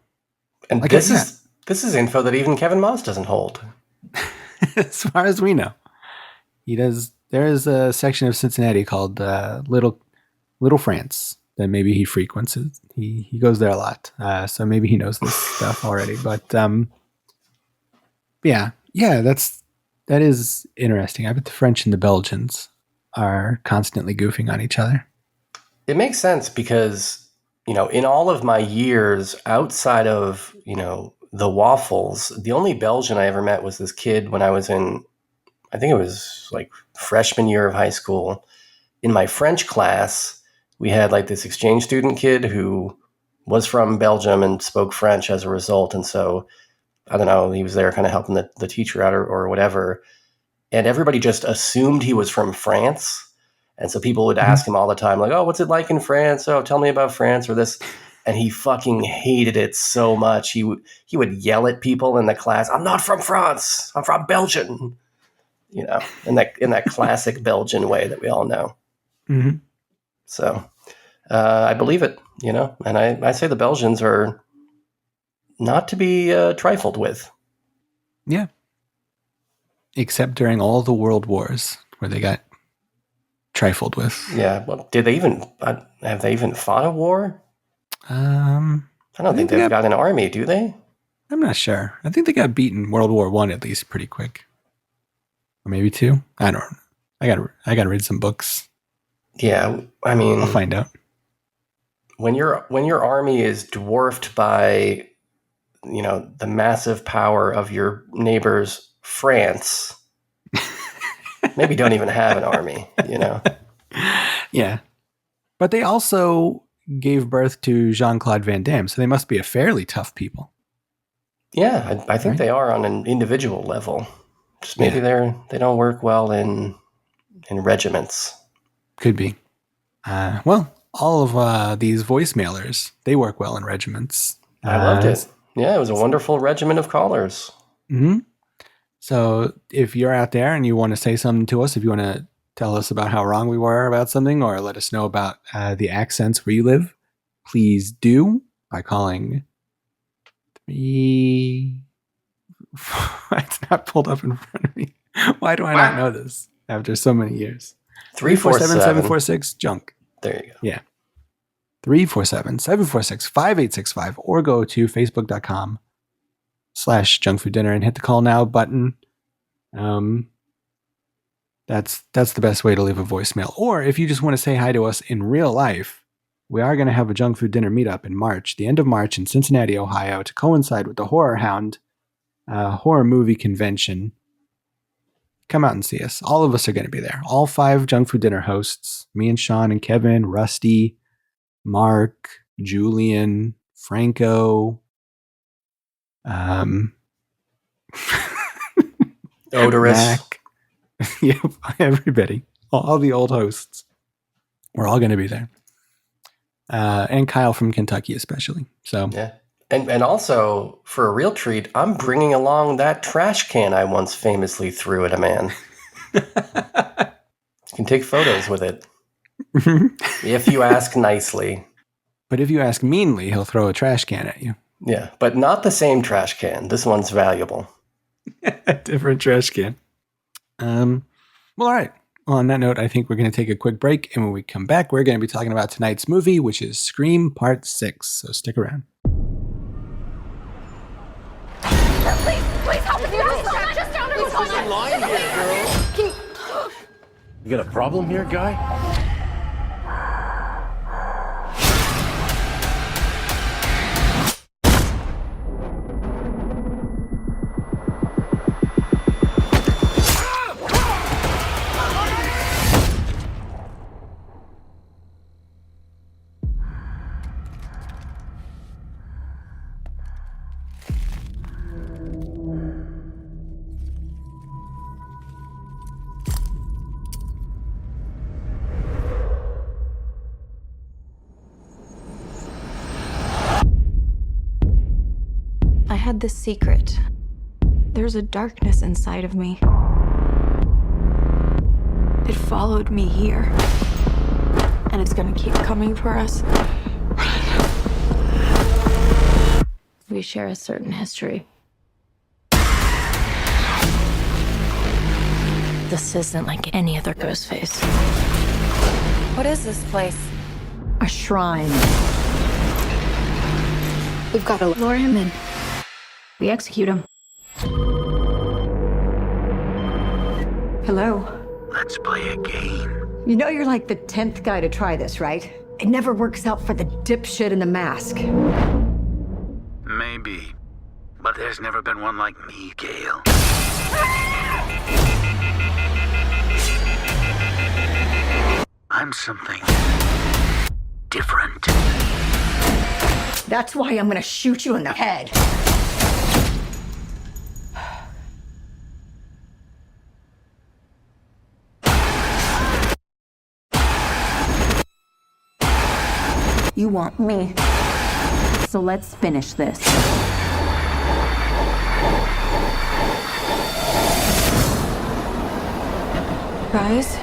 And this is info that even Kevin Moss doesn't hold. As far as we know. He does. There is a section of Cincinnati called Little France that maybe he frequents. He goes there a lot. So maybe he knows this stuff already. But that is interesting. I bet the French and the Belgians are constantly goofing on each other. It makes sense because, in all of my years outside of, the waffles, the only Belgian I ever met was this kid when I was in, I think it was like freshman year of high school. In my French class, we had like this exchange student kid who was from Belgium and spoke French as a result. And so, I don't know, he was there kind of helping the teacher out or whatever. And everybody just assumed he was from France. And so people would ask him all the time, like, oh, what's it like in France? Oh, tell me about France or this. And he fucking hated it so much. He would yell at people in the class, I'm not from France. I'm from Belgium. In that classic Belgian way that we all know. Mm-hmm. So I believe it, and I say the Belgians are not to be trifled with. Yeah. Except during all the world wars where they got trifled with. Yeah. Well, have they even fought a war? I don't think they've got an army, do they? I'm not sure. I think they got beaten World War I at least pretty quick. Or maybe two. I don't know. I gotta read some books. Yeah, I mean, I'll find out. When your army is dwarfed by, the massive power of your neighbor's France, maybe don't even have an army, Yeah. But they also gave birth to Jean-Claude Van Damme, so they must be a fairly tough people. Yeah, I think they are on an individual level. Just maybe they don't work well in regiments. Could be. Well, all of these voicemailers, they work well in regiments. I loved it. Yeah, it was a wonderful regiment of callers. Mm-hmm. So if you're out there and you want to say something to us, if you want to tell us about how wrong we were about something or let us know about the accents where you live, please do by calling It's not pulled up in front of me. Why do I not know this after so many years? 347-746-JUNK. There you go. Yeah. 347-746-5865 or go to facebook.com/junkfooddinner and hit the call now button. That's the best way to leave a voicemail. Or if you just want to say hi to us in real life, we are going to have a junk food dinner meetup in March, the end of March in Cincinnati, Ohio, to coincide with the Horror Hound horror movie convention. Come out and see us. All of us are going to be there. All 5 junk food dinner hosts, me and Sean and Kevin, Rusty, Mark, Julian, Franco, Odorous. Mac. Yep, everybody. All the old hosts. We're all going to be there. And Kyle from Kentucky especially. So yeah. And also, for a real treat, I'm bringing along that trash can I once famously threw at a man. You can take photos with it. If you ask nicely. But if you ask meanly, he'll throw a trash can at you. Yeah, but not the same trash can. This one's valuable. Different trash can. Well, all right. Well, on that note, I think we're going to take a quick break. And when we come back, we're going to be talking about tonight's movie, which is Scream Part 6. So stick around. Please help me. Just down there. There's a line here, girl. You got a problem here, guy? I had this secret. There's a darkness inside of me. It followed me here. And it's gonna keep coming for us. We share a certain history. This isn't like any other Ghostface. What is this place? A shrine. We've got to lure him in. We execute him. Hello. Let's play a game. You know you're like the 10th guy to try this, right? It never works out for the dipshit in the mask. Maybe. But there's never been one like me, Gale. I'm something different. That's why I'm gonna shoot you in the head. You want me. So let's finish this. Guys?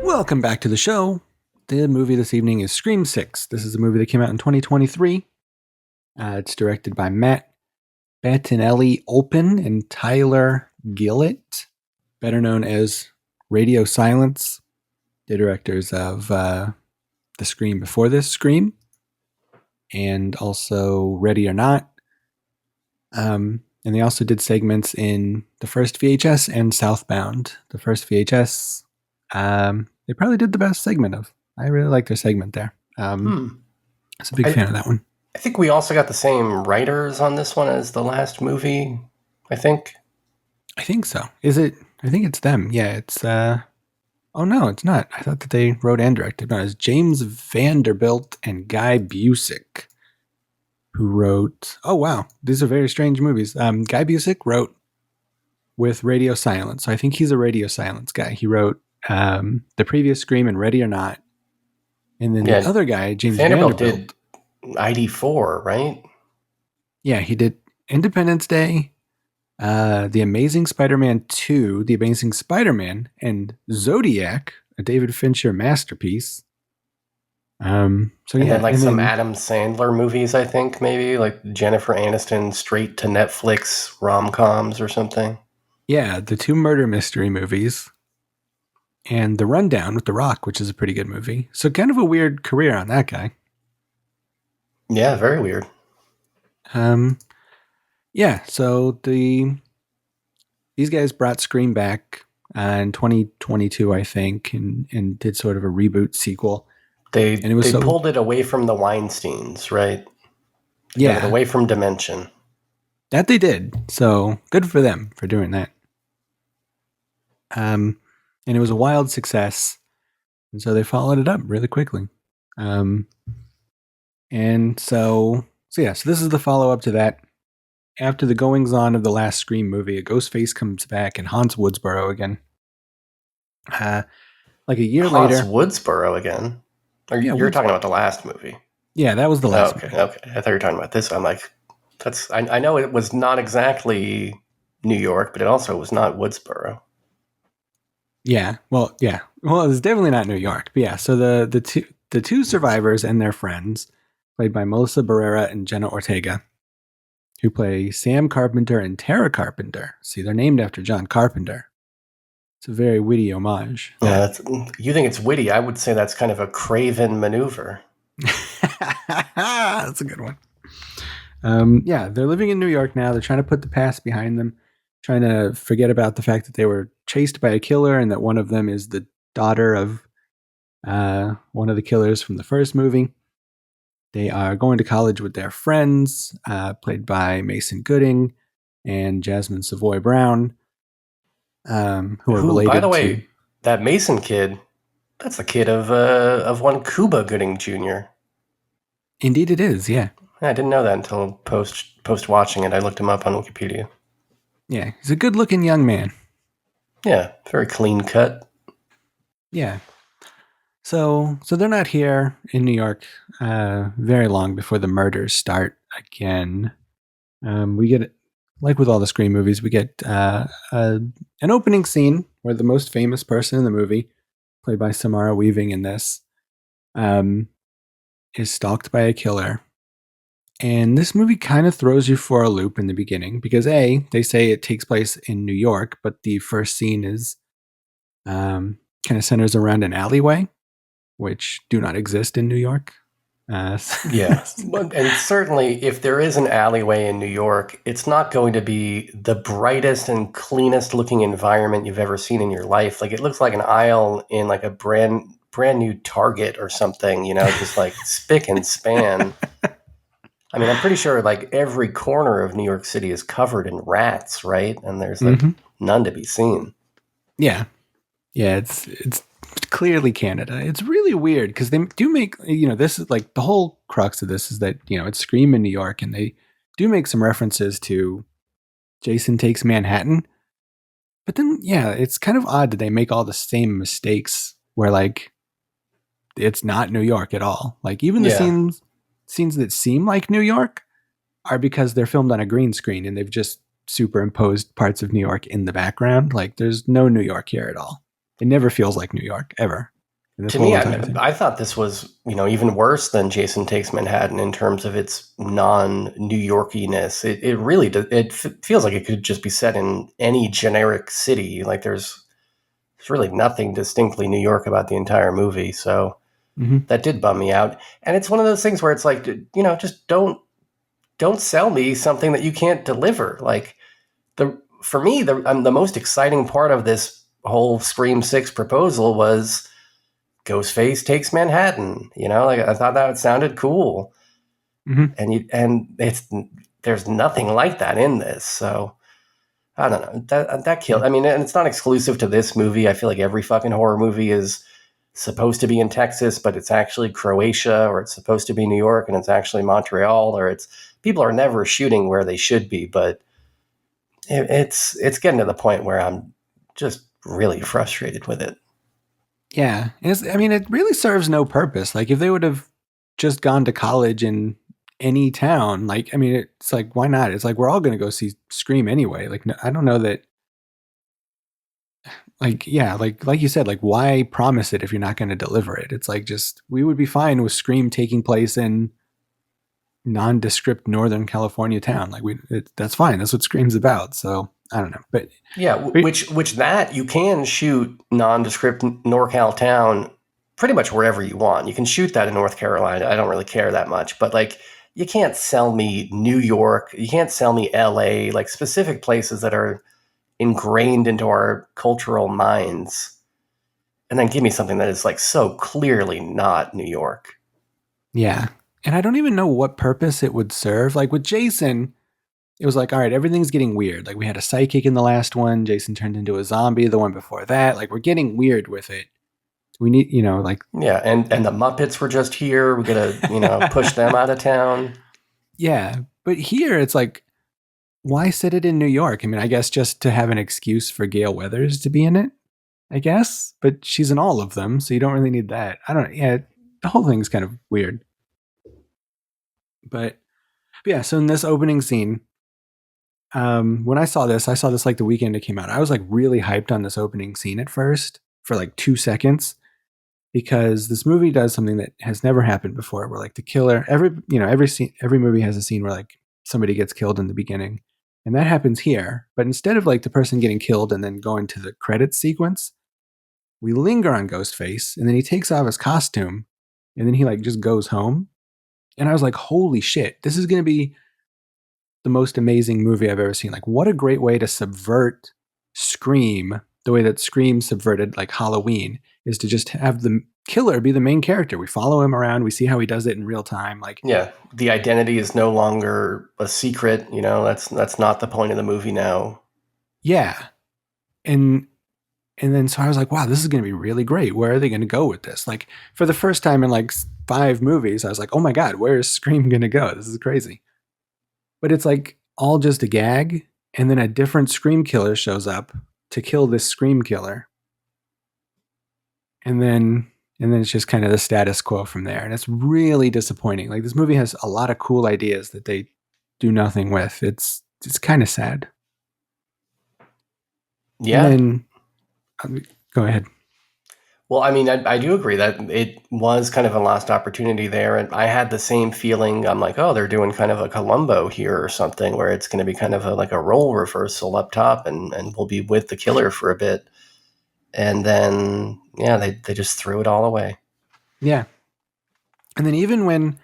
Welcome back to the show. The movie this evening is Scream 6. This is a movie that came out in 2023. It's directed by Matt Bettinelli-Olpin and Tyler Gillett, better known as Radio Silence, the directors of the Scream before this, Scream, and also Ready or Not. And they also did segments in the first VHS and Southbound. The first VHS, they probably did the best segment of. I really like their segment there. I was a big fan of that one. I think we also got the same writers on this one as the last movie, I think. I think so. Is it? I think it's them. Yeah, it's... oh, no, it's not. I thought that they wrote and directed. No, it's James Vanderbilt and Guy Busick, who wrote... Oh, wow. These are very strange movies. Guy Busick wrote with Radio Silence. So I think he's a Radio Silence guy. He wrote the previous Scream and Ready or Not. And then the other guy, James Vanderbilt did ID4, right? Yeah, he did Independence Day, The Amazing Spider-Man 2, The Amazing Spider-Man, and Zodiac, a David Fincher masterpiece. So and then some Adam Sandler movies, I think, maybe, like Jennifer Aniston straight to Netflix rom-coms or something. Yeah, the 2 murder mystery movies. And The Rundown with The Rock, which is a pretty good movie. So kind of a weird career on that guy. Yeah, very weird. Yeah, so these guys brought Scream back in 2022, I think, and did sort of a reboot sequel. They and it was pulled it away from the Weinsteins, right? They got it away from Dimension. That they did. So good for them for doing that. And it was a wild success. And so they followed it up really quickly. And so this is the follow-up to that. After the goings-on of the last Scream movie, a Ghostface comes back and haunts Woodsboro again. Like a year later... Haunts Woodsboro again? You're talking about the last movie. Yeah, that was the last movie. Okay. I thought you were talking about this. I'm like, I know it was not exactly New York, but it also was not Woodsboro. Yeah, well, it was definitely not New York. But yeah, so the two survivors and their friends, played by Melissa Barrera and Jenna Ortega, who play Sam Carpenter and Tara Carpenter. See, they're named after John Carpenter. It's a very witty homage. Yeah, you think it's witty. I would say that's kind of a Craven maneuver. That's a good one. They're living in New York now. They're trying to put the past behind them, trying to forget about the fact that they were chased by a killer and that one of them is the daughter of one of the killers from the first movie. They are going to college with their friends, played by Mason Gooding and Jasmine Savoy Brown, who are related by the way, that Mason kid, that's the kid of one Cuba Gooding Jr. Indeed it is, yeah. I didn't know that until post watching it. I looked him up on Wikipedia. Yeah, he's a good-looking young man. Yeah, very clean cut. Yeah. So they're not here in New York very long before the murders start again. We get, like with all the Scream movies, we get an opening scene where the most famous person in the movie, played by Samara Weaving in this, is stalked by a killer. And this movie kind of throws you for a loop in the beginning because they say it takes place in New York, but the first scene is kind of centers around an alleyway, which do not exist in New York. Yeah, and certainly if there is an alleyway in New York, it's not going to be the brightest and cleanest looking environment you've ever seen in your life. Like it looks like an aisle in like a brand new Target or something, just like spick and span. I mean, I'm pretty sure like every corner of New York City is covered in rats, right? And there's like none to be seen. Yeah. Yeah, it's clearly Canada. It's really weird because they do make, this is like the whole crux of this is that, it's Scream in New York and they do make some references to Jason Takes Manhattan. But then, it's kind of odd that they make all the same mistakes where like it's not New York at all. Like even the scenes that seem like New York are because they're filmed on a green screen and they've just superimposed parts of New York in the background. Like there's no New York here at all. It never feels like New York ever. To me, I thought this was, even worse than Jason Takes Manhattan in terms of its non-New Yorkiness. It really does. It feels like it could just be set in any generic city. Like there's really nothing distinctly New York about the entire movie. So that did bum me out. And it's one of those things where it's like, just don't sell me something that you can't deliver. Like for me, the most exciting part of this whole Scream 6 proposal was Ghostface Takes Manhattan. Like I thought that sounded cool. And there's nothing like that in this. So I don't know. That killed. I mean, and it's not exclusive to this movie. I feel like every fucking horror movie is supposed to be in Texas, but it's actually Croatia, or it's supposed to be New York and it's actually Montreal, or people are never shooting where they should be, but it's getting to the point where I'm just really frustrated with it. Yeah. It really serves no purpose. Like if they would have just gone to college in any town, it's like, why not? It's like, we're all going to go see Scream anyway. Like, no, I don't know that. Like, yeah, like you said, like, why promise it if you're not going to deliver it? It's like, we would be fine with Scream taking place in nondescript Northern California town. Like that's fine. That's what Scream's about. So I don't know, but yeah, which that you can shoot nondescript NorCal town pretty much wherever you want. You can shoot that in North Carolina. I don't really care that much, but like you can't sell me New York, you can't sell me LA, like specific places that are ingrained into our cultural minds, and then give me something that is like so clearly not New York. Yeah. And I don't even know what purpose it would serve. Like with Jason, it was like, all right, everything's getting weird. Like we had a psychic in the last one. Jason turned into a zombie the one before that. Like we're getting weird with it. We need, like. Yeah, and the Muppets were just here. We're gonna, push them out of town. Yeah, but here it's like, why set it in New York? I mean, I guess just to have an excuse for Gale Weathers to be in it, I guess. But she's in all of them, so you don't really need that. I don't know. Yeah, the whole thing's kind of weird. But yeah, so in this opening scene, when I saw this like the weekend it came out. I was like really hyped on this opening scene at first for like 2 seconds, because this movie does something that has never happened before, where like the killer, every movie has a scene where like somebody gets killed in the beginning, and that happens here. But instead of like the person getting killed and then going to the credits sequence, we linger on Ghostface, and then he takes off his costume, and then he like just goes home. And I was like, holy shit, this is going to be the most amazing movie I've ever seen. Like, what a great way to subvert Scream, the way that Scream subverted like Halloween, is to just have the killer be the main character. We follow him around, we see how he does it in real time. Like, yeah, the identity is no longer a secret. That's not the point of the movie now. Yeah, and then so I was like, wow, this is going to be really great. Where are they going to go with this? Like, for the first time in like 5 movies, I was like, oh my god, where is Scream going to go? This is crazy. But it's like all just a gag, and then a different Scream killer shows up to kill this Scream killer. And then it's just kind of the status quo from there. And it's really disappointing. Like, this movie has a lot of cool ideas that they do nothing with. It's kind of sad. Yeah. And then, go ahead. Well, I mean, I do agree that it was kind of a lost opportunity there. And I had the same feeling. I'm like, oh, they're doing kind of a Columbo here or something, where it's going to be kind of like a role reversal up top, and we'll be with the killer for a bit. And then, yeah, they just threw it all away. Yeah. And then even when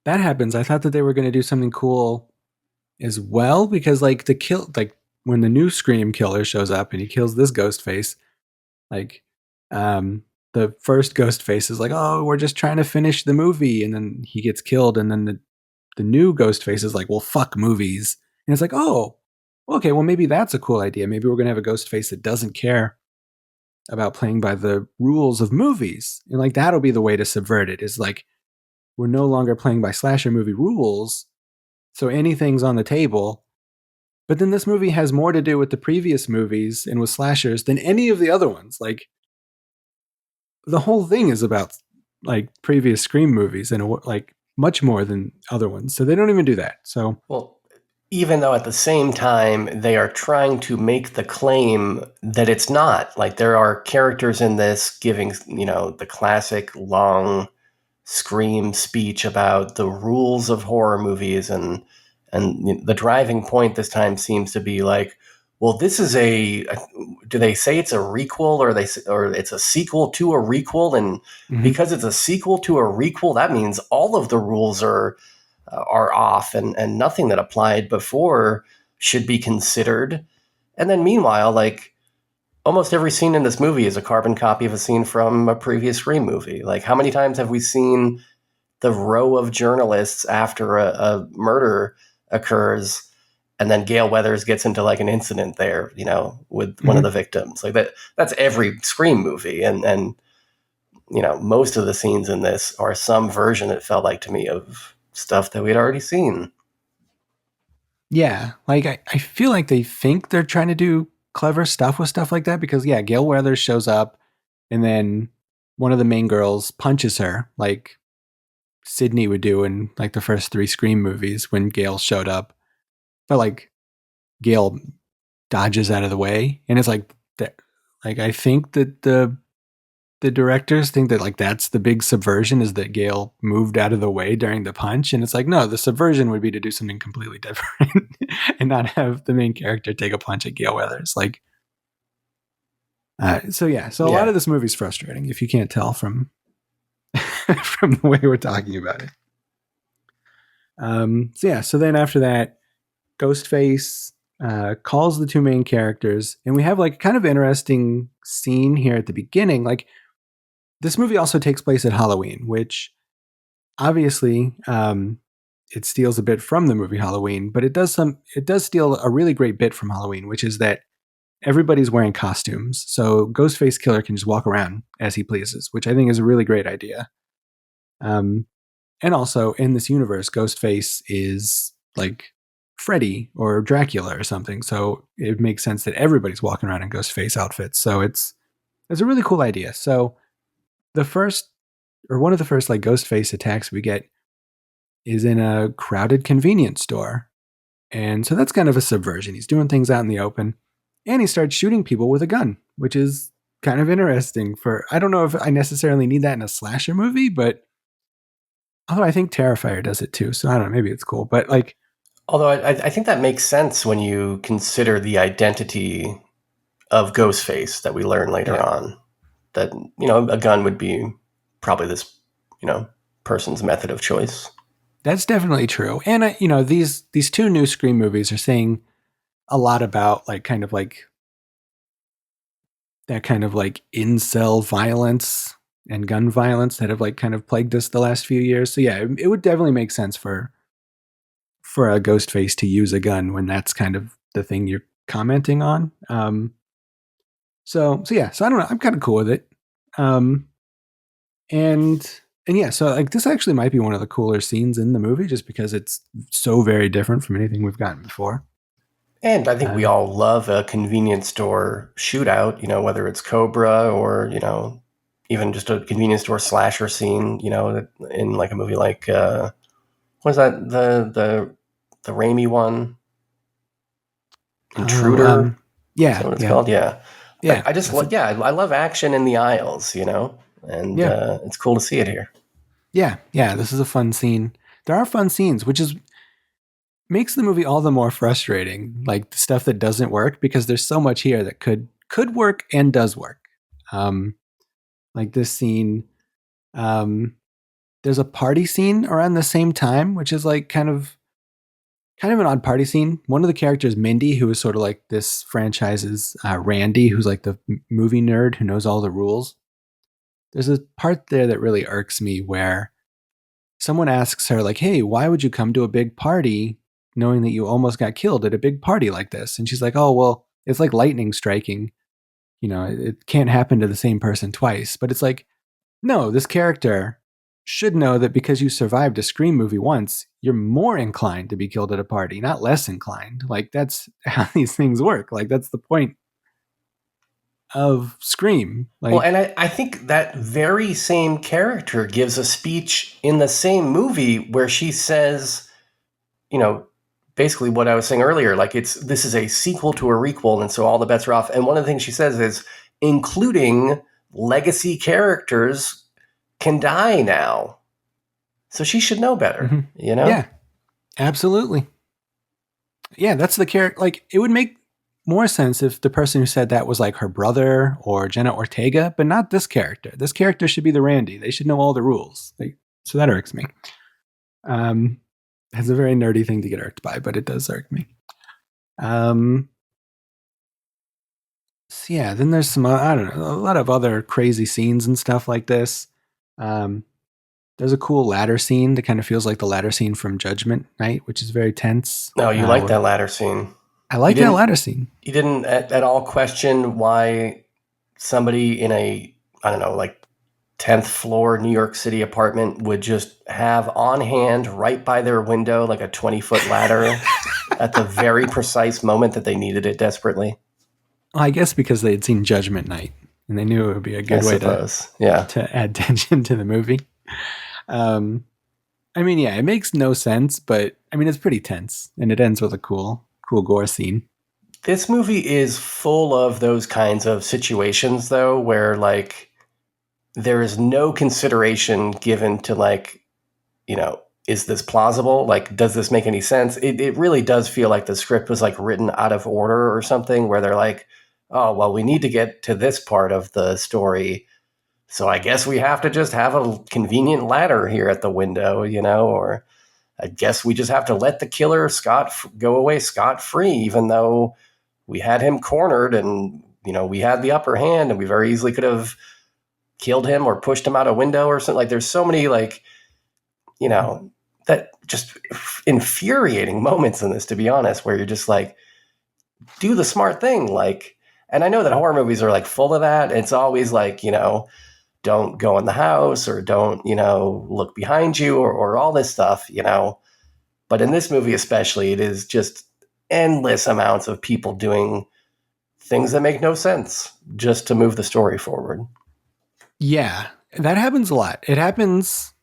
that happens, I thought that they were going to do something cool as well, because like when the new Scream killer shows up and he kills this Ghostface, like, the first Ghostface is like, oh, we're just trying to finish the movie, and then he gets killed, and then the new Ghostface is like, well, fuck movies. And it's like, oh, okay, well, maybe that's a cool idea. Maybe we're gonna have a Ghostface that doesn't care about playing by the rules of movies, and like that'll be the way to subvert it. Is like, we're no longer playing by slasher movie rules, so anything's on the table. But then this movie has more to do with the previous movies and with slashers than any of the other ones. Like, the whole thing is about like previous Scream movies, and like much more than other ones. So they don't even do that. So, well, even though at the same time they are trying to make the claim that it's not. Like, there are characters in this giving, the classic long Scream speech about the rules of horror movies, and the driving point this time seems to be like, well, this is do they say it's a requel, or it's a sequel to a requel? And because it's a sequel to a requel, that means all of the rules are off, and nothing that applied before should be considered. And then meanwhile, like, almost every scene in this movie is a carbon copy of a scene from a previous Scream movie. Like, how many times have we seen the row of journalists after a murder occurs, and then Gale Weathers gets into like an incident there, with one of the victims? Like, that's every Scream movie. And most of the scenes in this are some version, it felt like to me, of stuff that we'd already seen. Yeah. Like, I feel like they think they're trying to do clever stuff with stuff like that, because yeah, Gale Weathers shows up, and then one of the main girls punches her like Sydney would do in like the first 3 Scream movies when Gale showed up. But like, Gale dodges out of the way, and it's like that. Like, I think that the directors think that like that's the big subversion, is that Gale moved out of the way during the punch. And it's like, no, the subversion would be to do something completely different and not have the main character take a punch at Gale Weathers. Like, so a lot of this movie's frustrating, if you can't tell from from the way we're talking about it. So then after that, Ghostface calls the two main characters, and we have like kind of interesting scene here at the beginning. Like this movie also takes place at Halloween, which obviously it steals a bit from the movie Halloween, but it does steal a really great bit from Halloween, which is that everybody's wearing costumes. So Ghostface Killer can just walk around as he pleases, which I think is a really great idea. And also in this universe, Ghostface is like Freddy or Dracula or something. So it makes sense that everybody's walking around in Ghostface outfits. So it's a really cool idea. So one of the first like Ghostface attacks we get is in a crowded convenience store. And so that's kind of a subversion. He's doing things out in the open, and he starts shooting people with a gun, which is kind of interesting I don't know if I necessarily need that in a slasher movie, but although I think Terrifier does it too. So I don't know, maybe it's cool, but like, although I think that makes sense when you consider the identity of Ghostface that we learn later on, that, a gun would be probably this, person's method of choice. That's definitely true. And, these two new Scream movies are saying a lot about like kind of like that kind of like incel violence and gun violence that have like kind of plagued us the last few years. So yeah, it would definitely make sense for a Ghostface to use a gun when that's kind of the thing you're commenting on. So I don't know. I'm kind of cool with it. And yeah, so like this actually might be one of the cooler scenes in the movie just because it's so very different from anything we've gotten before. And I think we all love a convenience store shootout, whether it's Cobra or, even just a convenience store slasher scene, in like a movie like, what is that? The Raimi one? Intruder? Yeah. Is that what it's called? Yeah. Yeah. I love action in the aisles, and it's cool to see it here. Yeah. Yeah. This is a fun scene. There are fun scenes, which makes the movie all the more frustrating, like the stuff that doesn't work, because there's so much here that could work and does work. Like this scene, there's a party scene around the same time, which is like kind of an odd party scene. One of the characters, Mindy, who is sort of like this franchise's Randy, who's like the movie nerd who knows all the rules. There's a part there that really irks me where someone asks her like, "Hey, why would you come to a big party knowing that you almost got killed at a big party like this?" And she's like, "Oh, well, it's like lightning striking. It can't happen to the same person twice." But it's like, no, this character should know that because you survived a Scream movie once, you're more inclined to be killed at a party, not less inclined. Like that's how these things work. Like that's the point of Scream. Like, well, and I think that very same character gives a speech in the same movie where she says, basically what I was saying earlier, like this is a sequel to a requel, and so all the bets are off. And one of the things she says is, including legacy characters can die now. So she should know better, Yeah, absolutely. Yeah, that's the character. Like, it would make more sense if the person who said that was like her brother or Jenna Ortega, but not this character. This character should be the Randy. They should know all the rules. So that irks me. It's a very nerdy thing to get irked by, but it does irk me. So yeah, then there's some, I don't know, a lot of other crazy scenes and stuff like this. There's a cool ladder scene that kind of feels like the ladder scene from Judgment Night, which is very tense. No, you like that ladder scene. I like that ladder scene. You didn't at all question why somebody in a, I don't know, like 10th floor New York City apartment would just have on hand right by their window like a 20-foot ladder at the very precise moment that they needed it desperately. Well, I guess because they had seen Judgment Night and they knew it would be a good way to add tension to the movie. I mean, yeah, it makes no sense, but I mean, it's pretty tense and it ends with a cool gore scene. This movie is full of those kinds of situations, though, where like there is no consideration given to like, is this plausible? Like, does this make any sense? It really does feel like the script was like written out of order or something, where they're like, oh, well, we need to get to this part of the story, so I guess we have to just have a convenient ladder here at the window, or I guess we just have to let the killer go away scot-free, even though we had him cornered and, we had the upper hand and we very easily could have killed him or pushed him out a window or something. Like, there's so many, like, that just infuriating moments in this, to be honest, where you're just like, do the smart thing. Like, and I know that horror movies are like full of that. It's always like, don't go in the house or don't, look behind you or all this stuff, But in this movie especially, it is just endless amounts of people doing things that make no sense just to move the story forward. Yeah, that happens a lot. It happens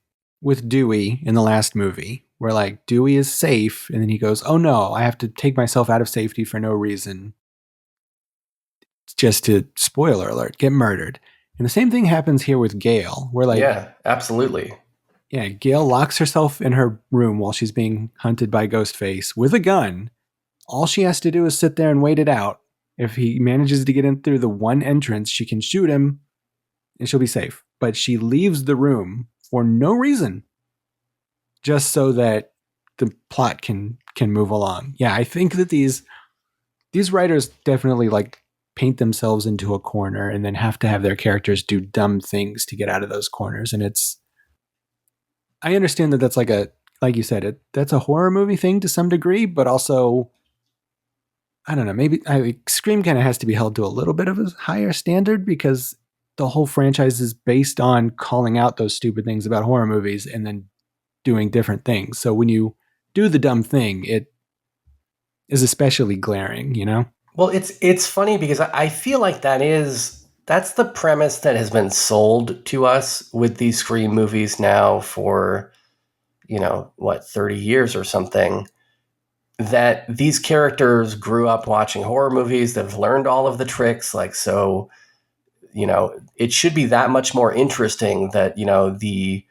with Dewey in the last movie, where like Dewey is safe and then he goes, oh no, I have to take myself out of safety for no reason. Just to, spoiler alert, get murdered. And the same thing happens here with Gail, where like... Yeah, absolutely. Yeah, Gail locks herself in her room while she's being hunted by Ghostface with a gun. All she has to do is sit there and wait it out. If he manages to get in through the one entrance, she can shoot him and she'll be safe. But she leaves the room for no reason, just so that the plot can move along. Yeah, I think that these writers definitely like paint themselves into a corner and then have to have their characters do dumb things to get out of those corners. And I understand that that's like you said, that's a horror movie thing to some degree, but also, I don't know, maybe Scream kind of has to be held to a little bit of a higher standard because the whole franchise is based on calling out those stupid things about horror movies and then doing different things. So when you do the dumb thing, it is especially glaring, Well, it's funny because I feel like that's the premise that has been sold to us with these Scream movies now for, 30 years or something, that these characters grew up watching horror movies, they've learned all of the tricks, like, so, it should be that much more interesting that, the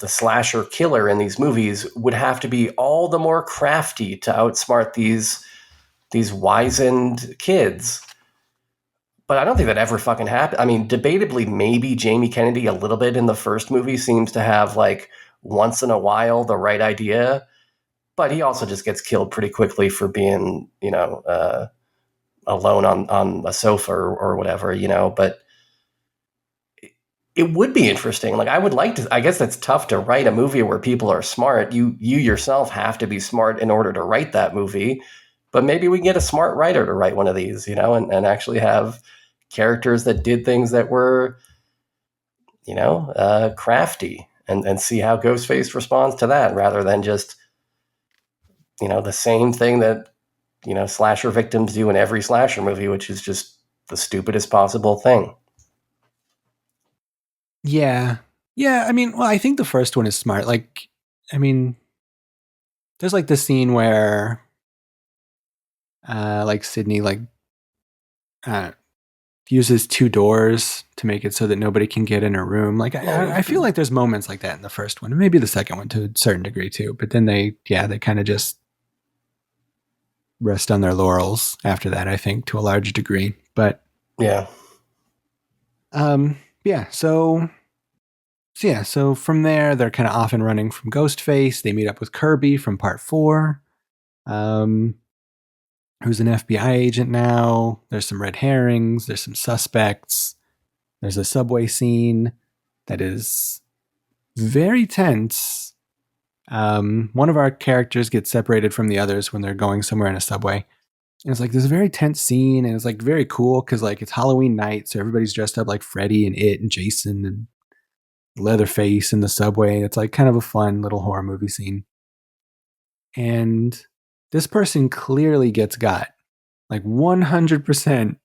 slasher killer in these movies would have to be all the more crafty to outsmart these wizened kids. But I don't think that ever fucking happened. I mean, debatably, maybe Jamie Kennedy a little bit in the first movie seems to have, like, once in a while the right idea, but he also just gets killed pretty quickly for being, alone on a sofa or whatever, but it would be interesting. Like, I would like to, I guess that's tough to write a movie where people are smart. You yourself have to be smart in order to write that movie. But maybe we can get a smart writer to write one of these, and actually have characters that did things that were, crafty and see how Ghostface responds to that rather than just, the same thing that, slasher victims do in every slasher movie, which is just the stupidest possible thing. Yeah. Yeah, I mean, well, I think the first one is smart. Like, I mean, there's like the scene where like Sydney uses two doors to make it so that nobody can get in her room. Like, I feel like there's moments like that in the first one, and maybe the second one to a certain degree too. But then they kind of just rest on their laurels after that, I think, to a large degree. But yeah. So from there, they're kind of off and running from Ghostface. They meet up with Kirby from part 4. Who's an FBI agent now. There's some red herrings. There's some suspects. There's a subway scene that is very tense. One of our characters gets separated from the others when they're going somewhere in a subway. And it's like this very tense scene, and it's like very cool because like it's Halloween night, so everybody's dressed up like Freddy and It and Jason and Leatherface in the subway. It's like kind of a fun little horror movie scene. And this person clearly gets got. Like 100%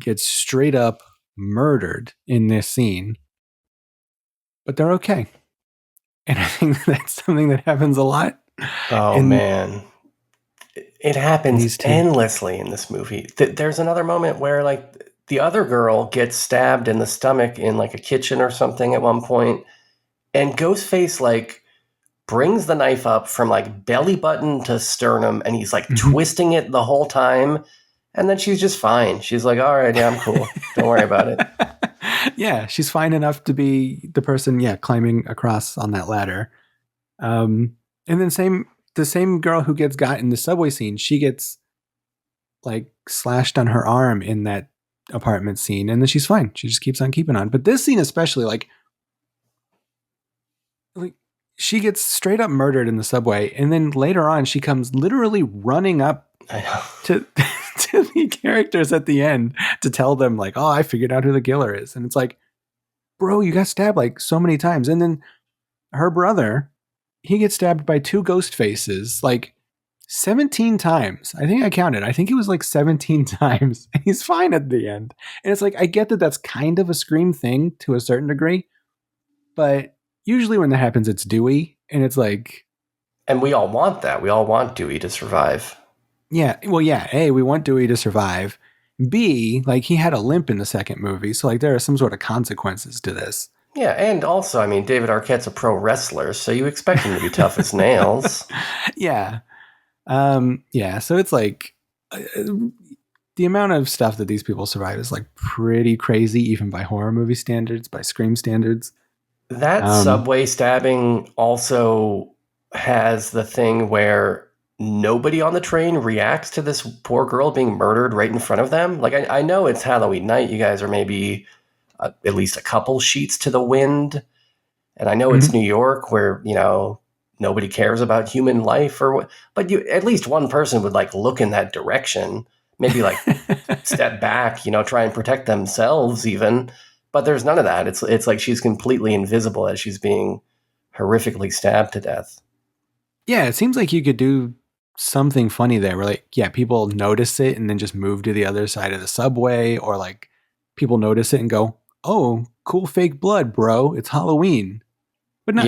gets straight up murdered in this scene. But they're okay. And I think that's something that happens a lot. Oh, man. It happens endlessly in this movie. There's another moment where, like, the other girl gets stabbed in the stomach in, like, a kitchen or something at one point, and Ghostface, like, brings the knife up from, like, belly button to sternum, and he's, like, twisting it the whole time, and then she's just fine. She's like, all right, yeah, I'm cool. Don't worry about it. Yeah, she's fine enough to be the person, climbing across on that ladder. And then the same girl who gets got in the subway scene, she gets like slashed on her arm in that apartment scene, and then she's fine. She just keeps on keeping on. But this scene especially, like she gets straight up murdered in the subway, and then later on she comes literally running up to to the characters at the end to tell them like, oh, I figured out who the killer is. And it's like, bro, you got stabbed like so many times. And then her brother, he gets stabbed by 2 ghost faces like 17 times. I think I counted. I think it was like 17 times. And he's fine at the end. And it's like, I get that that's kind of a Scream thing to a certain degree, but usually when that happens, it's Dewey. And it's like... And we all want that. We all want Dewey to survive. Yeah. Well, yeah. A, we want Dewey to survive. B, like he had a limp in the second movie. So like there are some sort of consequences to this. Yeah, and also, I mean, David Arquette's a pro wrestler, so you expect him to be tough as nails. Yeah. Yeah, so it's like the amount of stuff that these people survive is like pretty crazy, even by horror movie standards, by Scream standards. That subway stabbing also has the thing where nobody on the train reacts to this poor girl being murdered right in front of them. Like, I know it's Halloween night. You guys are maybe at least a couple sheets to the wind. And I know it's New York where, you know, nobody cares about human life or what, but at least one person would like look in that direction, maybe like step back, you know, try and protect themselves even. But there's none of that. It's like she's completely invisible as she's being horrifically stabbed to death. Yeah, it seems like you could do something funny there where like, yeah, people notice it and then just move to the other side of the subway, or like people notice it and go, oh, cool fake blood, bro. It's Halloween. But not,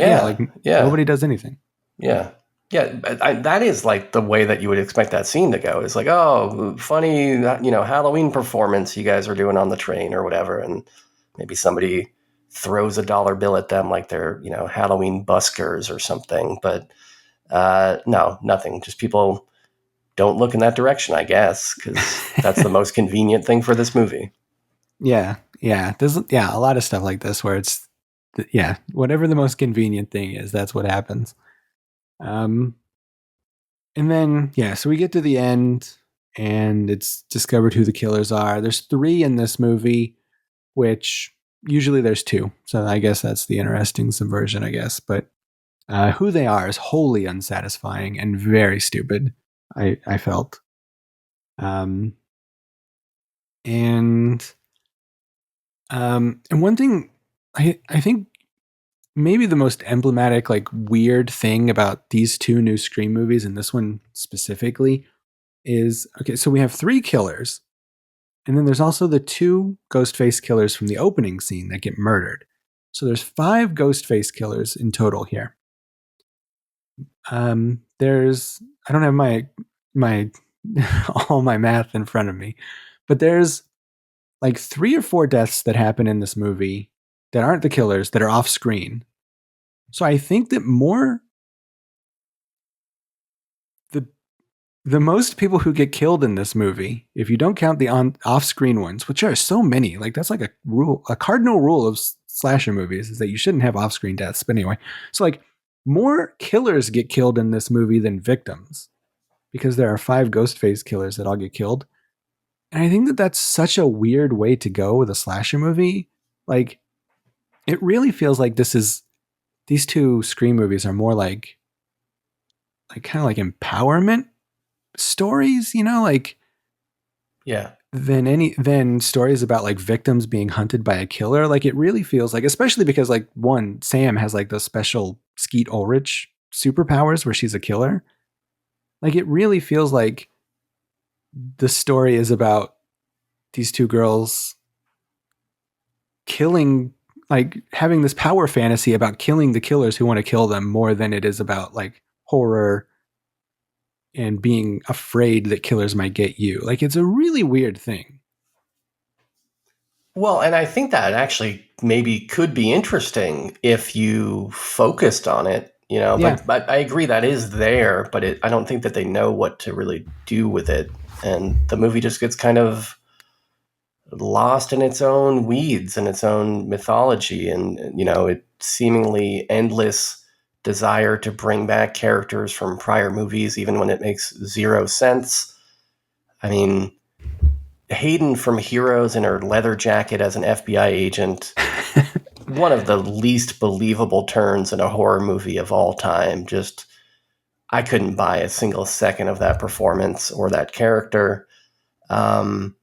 nobody does anything. Yeah. Yeah, that is like the way that you would expect that scene to go. It's like, oh, funny, you know, Halloween performance you guys are doing on the train or whatever. And maybe somebody throws a dollar bill at them like they're, you know, Halloween buskers or something. But no, nothing. Just people don't look in that direction, I guess, because that's the most convenient thing for this movie. Yeah. Yeah. There's a lot of stuff like this where it's, whatever the most convenient thing is, that's what happens. And then, so we get to the end and it's discovered who the killers are. There's 3 in this movie, which usually there's 2. So I guess that's the interesting subversion, I guess. But who they are is wholly unsatisfying and very stupid, I felt. And one thing I think maybe the most emblematic, like weird thing about these 2 new Scream movies and this one specifically is, okay, so we have 3 killers, and then there's also the 2 Ghostface killers from the opening scene that get murdered. So there's 5 Ghostface killers in total here. There's, I don't have my all my math in front of me, but there's like 3 or 4 deaths that happen in this movie that aren't the killers, that are off screen. So I think that the most people who get killed in this movie, if you don't count the off-screen ones, which are so many, like that's like a cardinal rule of slasher movies is that you shouldn't have off-screen deaths. But anyway, so like more killers get killed in this movie than victims, because there are 5 Ghostface killers that all get killed. And I think that that's such a weird way to go with a slasher movie. Like, it really feels like these 2 Scream movies are more like kind of like empowerment stories, you know, like, yeah, than stories about like victims being hunted by a killer. Like, it really feels like, especially because like one, Sam has like the special Skeet Ulrich superpowers where she's a killer. Like, it really feels like the story is about these 2 girls killing, like having this power fantasy about killing the killers who want to kill them, more than it is about like horror and being afraid that killers might get you. Like, it's a really weird thing. Well, and I think that actually maybe could be interesting if you focused on it, you know, but I agree that is there, but I don't think that they know what to really do with it. And the movie just gets kind of lost in its own weeds and its own mythology and, you know, it seemingly endless desire to bring back characters from prior movies, even when it makes zero sense. I mean, Hayden from Heroes in her leather jacket as an FBI agent, one of the least believable turns in a horror movie of all time. Just, I couldn't buy a single second of that performance or that character. And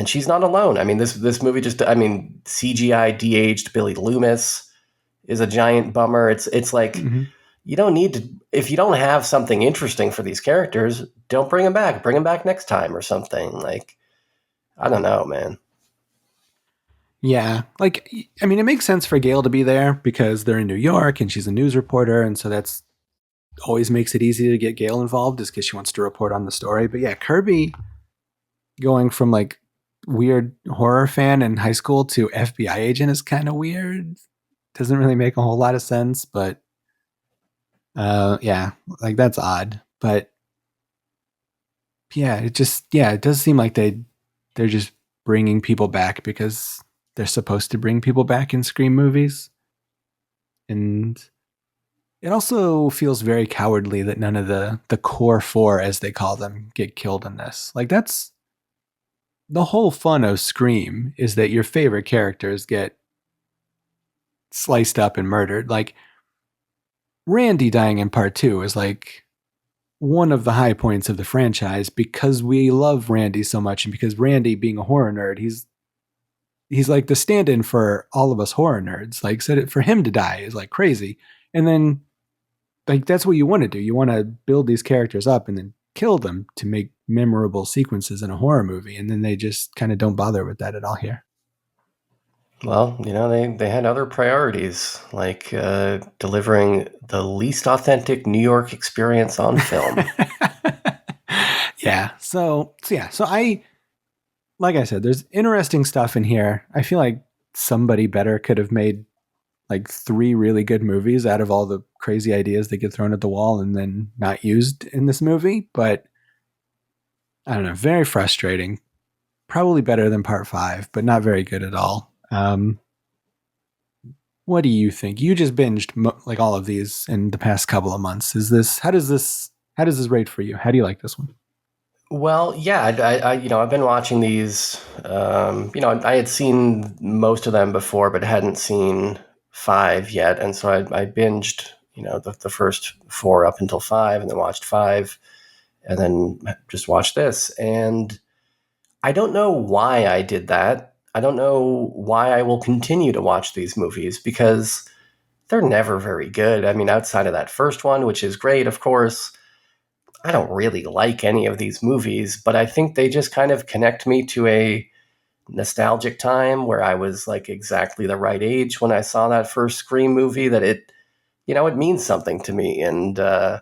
she's not alone. I mean, this movie just, I mean, CGI de-aged Billy Loomis is a giant bummer. It's like, you don't need to, if you don't have something interesting for these characters, don't bring them back. Bring them back next time or something. Like, I don't know, man. Yeah. Like, I mean, it makes sense for Gail to be there because they're in New York and she's a news reporter. And so that's always makes it easy to get Gail involved is because she wants to report on the story. But yeah, Kirby going from like weird horror fan in high school to FBI agent is kind of weird. Doesn't really make a whole lot of sense, but yeah, like that's odd. But yeah, it does seem like they're just bringing people back because they're supposed to bring people back in Scream movies. And it also feels very cowardly that none of the core four, as they call them, get killed in this. Like, that's the whole fun of Scream, is that your favorite characters get sliced up and murdered. Like, Randy dying in part 2 is like one of the high points of the franchise because we love Randy so much, and because Randy, being a horror nerd, he's like the stand-in for all of us horror nerds. Like, for him to die is like crazy. And then, like, that's what you want to do. You want to build these characters up and then kill them to make memorable sequences in a horror movie. And then they just kind of don't bother with that at all here. Well, you know, they had other priorities, like delivering the least authentic New York experience on film. Yeah. So I, like I said, there's interesting stuff in here. I feel like somebody better could have made like 3 really good movies out of all the crazy ideas that get thrown at the wall and then not used in this movie. But I don't know, very frustrating. Probably better than part 5, but not very good at all. What do you think? You just binged like all of these in the past couple of months. How does this rate for you? How do you like this one? Well, yeah, I you know, I've been watching these. You know, I had seen most of them before, but hadn't seen 5 yet, and so I binged, you know, the first 4 up until 5, and then watched 5, and then just watched this. And I don't know why I did that. I don't know why I will continue to watch these movies, because they're never very good. I mean, outside of that first one, which is great, of course, I don't really like any of these movies, but I think they just kind of connect me to a nostalgic time where I was like exactly the right age when I saw that first Scream movie, that it, you know, it means something to me. And I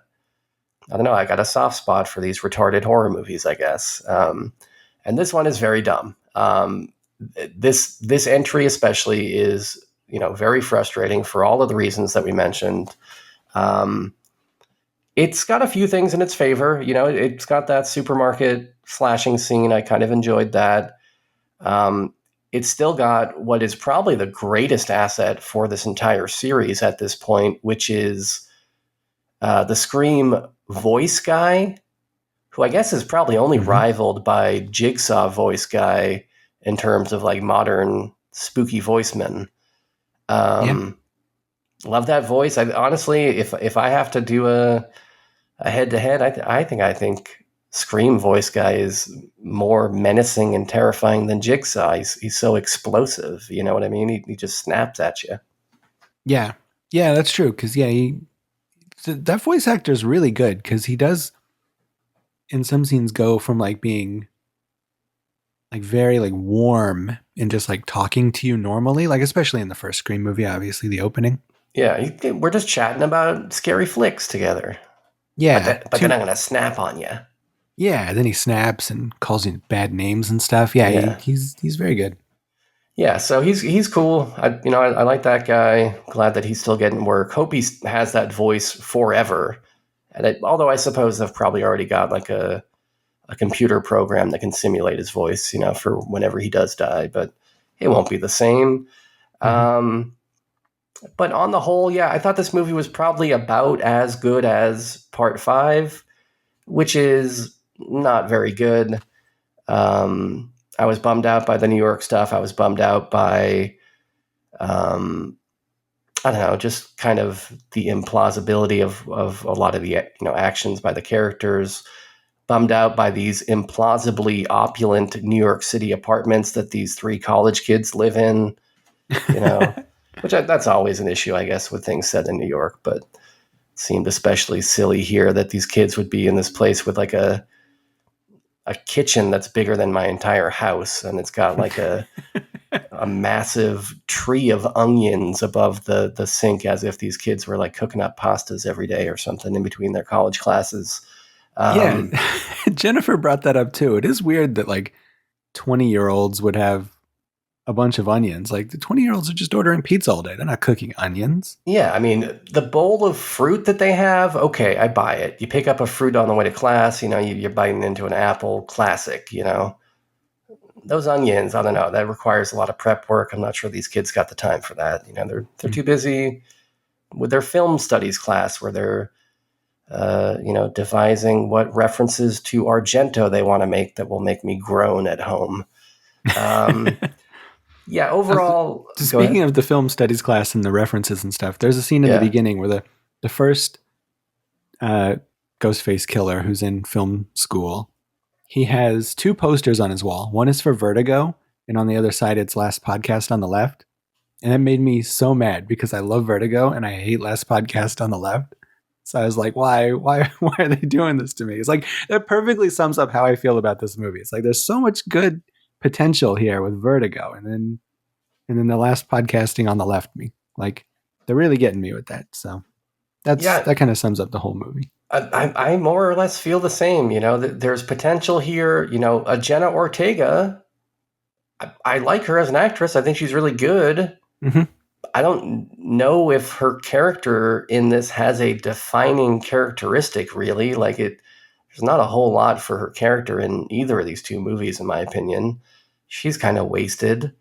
don't know, I got a soft spot for these retarded horror movies, I guess. And this one is very dumb. This entry especially is, you know, very frustrating for all of the reasons that we mentioned. It's got a few things in its favor. You know, it's got that supermarket slashing scene. I kind of enjoyed that. It's still got what is probably the greatest asset for this entire series at this point, which is the Scream voice guy, who I guess is probably only rivaled by Jigsaw voice guy in terms of like modern spooky voicemen. Love that voice. I honestly, if I have to do a head-to-head, I think Scream voice guy is more menacing and terrifying than Jigsaw. He's so explosive, you know what I mean? He just snaps at you. Yeah, that's true. Because that voice actor is really good, because he does in some scenes go from like being like very like warm and just like talking to you normally, like especially in the first Scream movie, obviously the opening. Yeah, we're just chatting about scary flicks together. Yeah. But then I'm going to snap on you. Yeah, then he snaps and calls you bad names and stuff. Yeah. He's very good. Yeah, so he's cool. I like that guy. Glad that he's still getting work. Hope he has that voice forever. And although I suppose they've probably already got like a computer program that can simulate his voice, you know, for whenever he does die, but it won't be the same. But on the whole, yeah, I thought this movie was probably about as good as Part 5, which is not very good. I was bummed out by the New York stuff. I was bummed out by, I don't know, just kind of the implausibility of a lot of the actions by the characters. Bummed out by these implausibly opulent New York City apartments that these 3 college kids live in, which that's always an issue, I guess, with things set in New York, but it seemed especially silly here that these kids would be in this place with like a kitchen that's bigger than my entire house, and it's got like a massive tree of onions above the sink, as if these kids were like cooking up pastas every day or something in between their college classes. Yeah, Jennifer brought that up too. It is weird that like 20-year-olds would have a bunch of onions. Like the 20-year-olds are just ordering pizza all day. They're not cooking onions. Yeah, I mean, the bowl of fruit that they have, okay, I buy it. You pick up a fruit on the way to class, you're biting into an apple, classic, Those onions, I don't know, that requires a lot of prep work. I'm not sure these kids got the time for that. They're too busy with their film studies class where they're devising what references to Argento they want to make that will make me groan at home. Yeah, overall. Speaking of the film studies class and the references and stuff, there's a scene in the beginning where the first Ghostface killer who's in film school, he has 2 posters on his wall. One is for Vertigo, and on the other side, it's Last Podcast on the left. And that made me so mad because I love Vertigo and I hate Last Podcast on the left. So I was like, why are they doing this to me? It's like, that perfectly sums up how I feel about this movie. It's like, there's so much good potential here with Vertigo. And then the Last Podcasting on the left me. Like, they're really getting me with that. So that kind of sums up the whole movie. I more or less feel the same. There's potential here. A Jenna Ortega, I like her as an actress. I think she's really good. Mm-hmm. I don't know if her character in this has a defining characteristic, really. Like there's not a whole lot for her character in either of these 2 movies, in my opinion. She's kind of wasted.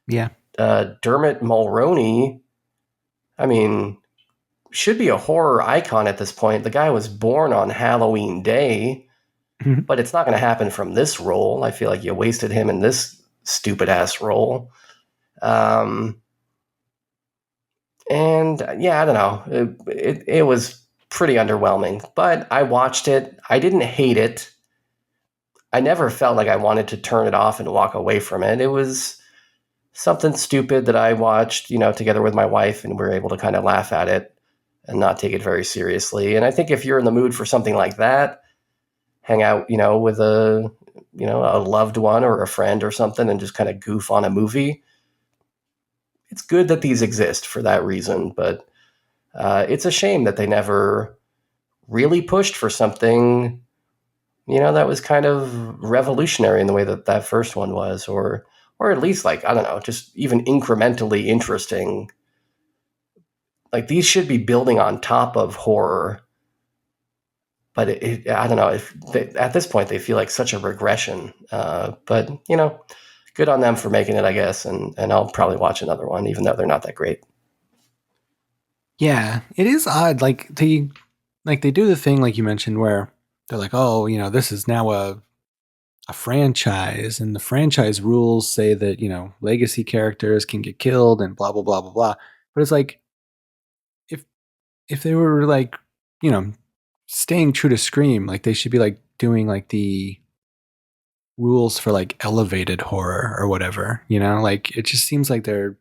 Yeah. Dermot Mulroney, I mean, should be a horror icon at this point. The guy was born on Halloween Day, but it's not going to happen from this role. I feel like you wasted him in this stupid ass role. And yeah, I don't know. It was pretty underwhelming, but I watched it. I didn't hate it. I never felt like I wanted to turn it off and walk away from it. It was something stupid that I watched, together with my wife, and we were able to kind of laugh at it and not take it very seriously. And I think if you're in the mood for something like that, hang out, with a loved one or a friend or something and just kind of goof on a movie. It's good that these exist for that reason, but it's a shame that they never really pushed for something, that was kind of revolutionary in the way that first one was, or at least like, I don't know, just even incrementally interesting. Like these should be building on top of horror, but I don't know, at this point they feel like such a regression. But good on them for making it, I guess, and I'll probably watch another one, even though they're not that great. Yeah, it is odd. Like they do the thing like you mentioned where they're like, oh, this is now a franchise, and the franchise rules say that legacy characters can get killed and blah blah blah blah blah. But it's like if they were like staying true to Scream, like they should be like doing like the rules for like elevated horror or whatever, like it just seems like they're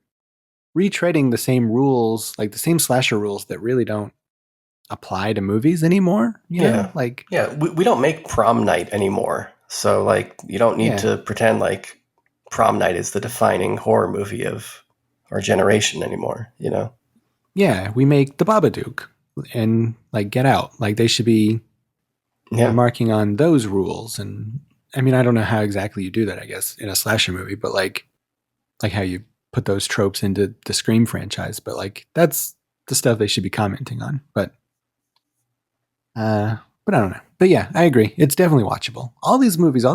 retreading the same rules, like the same slasher rules that really don't apply to movies anymore. You know? Like, we don't make Prom Night anymore. So like, you don't need to pretend like Prom Night is the defining horror movie of our generation anymore, Yeah. We make The Babadook and like Get Out. Like they should be marking on those rules. And I mean, I don't know how exactly you do that, I guess, in a slasher movie, but like how you put those tropes into the Scream franchise. But like, that's the stuff they should be commenting on. But I don't know. But yeah, I agree. It's definitely watchable. All these movies,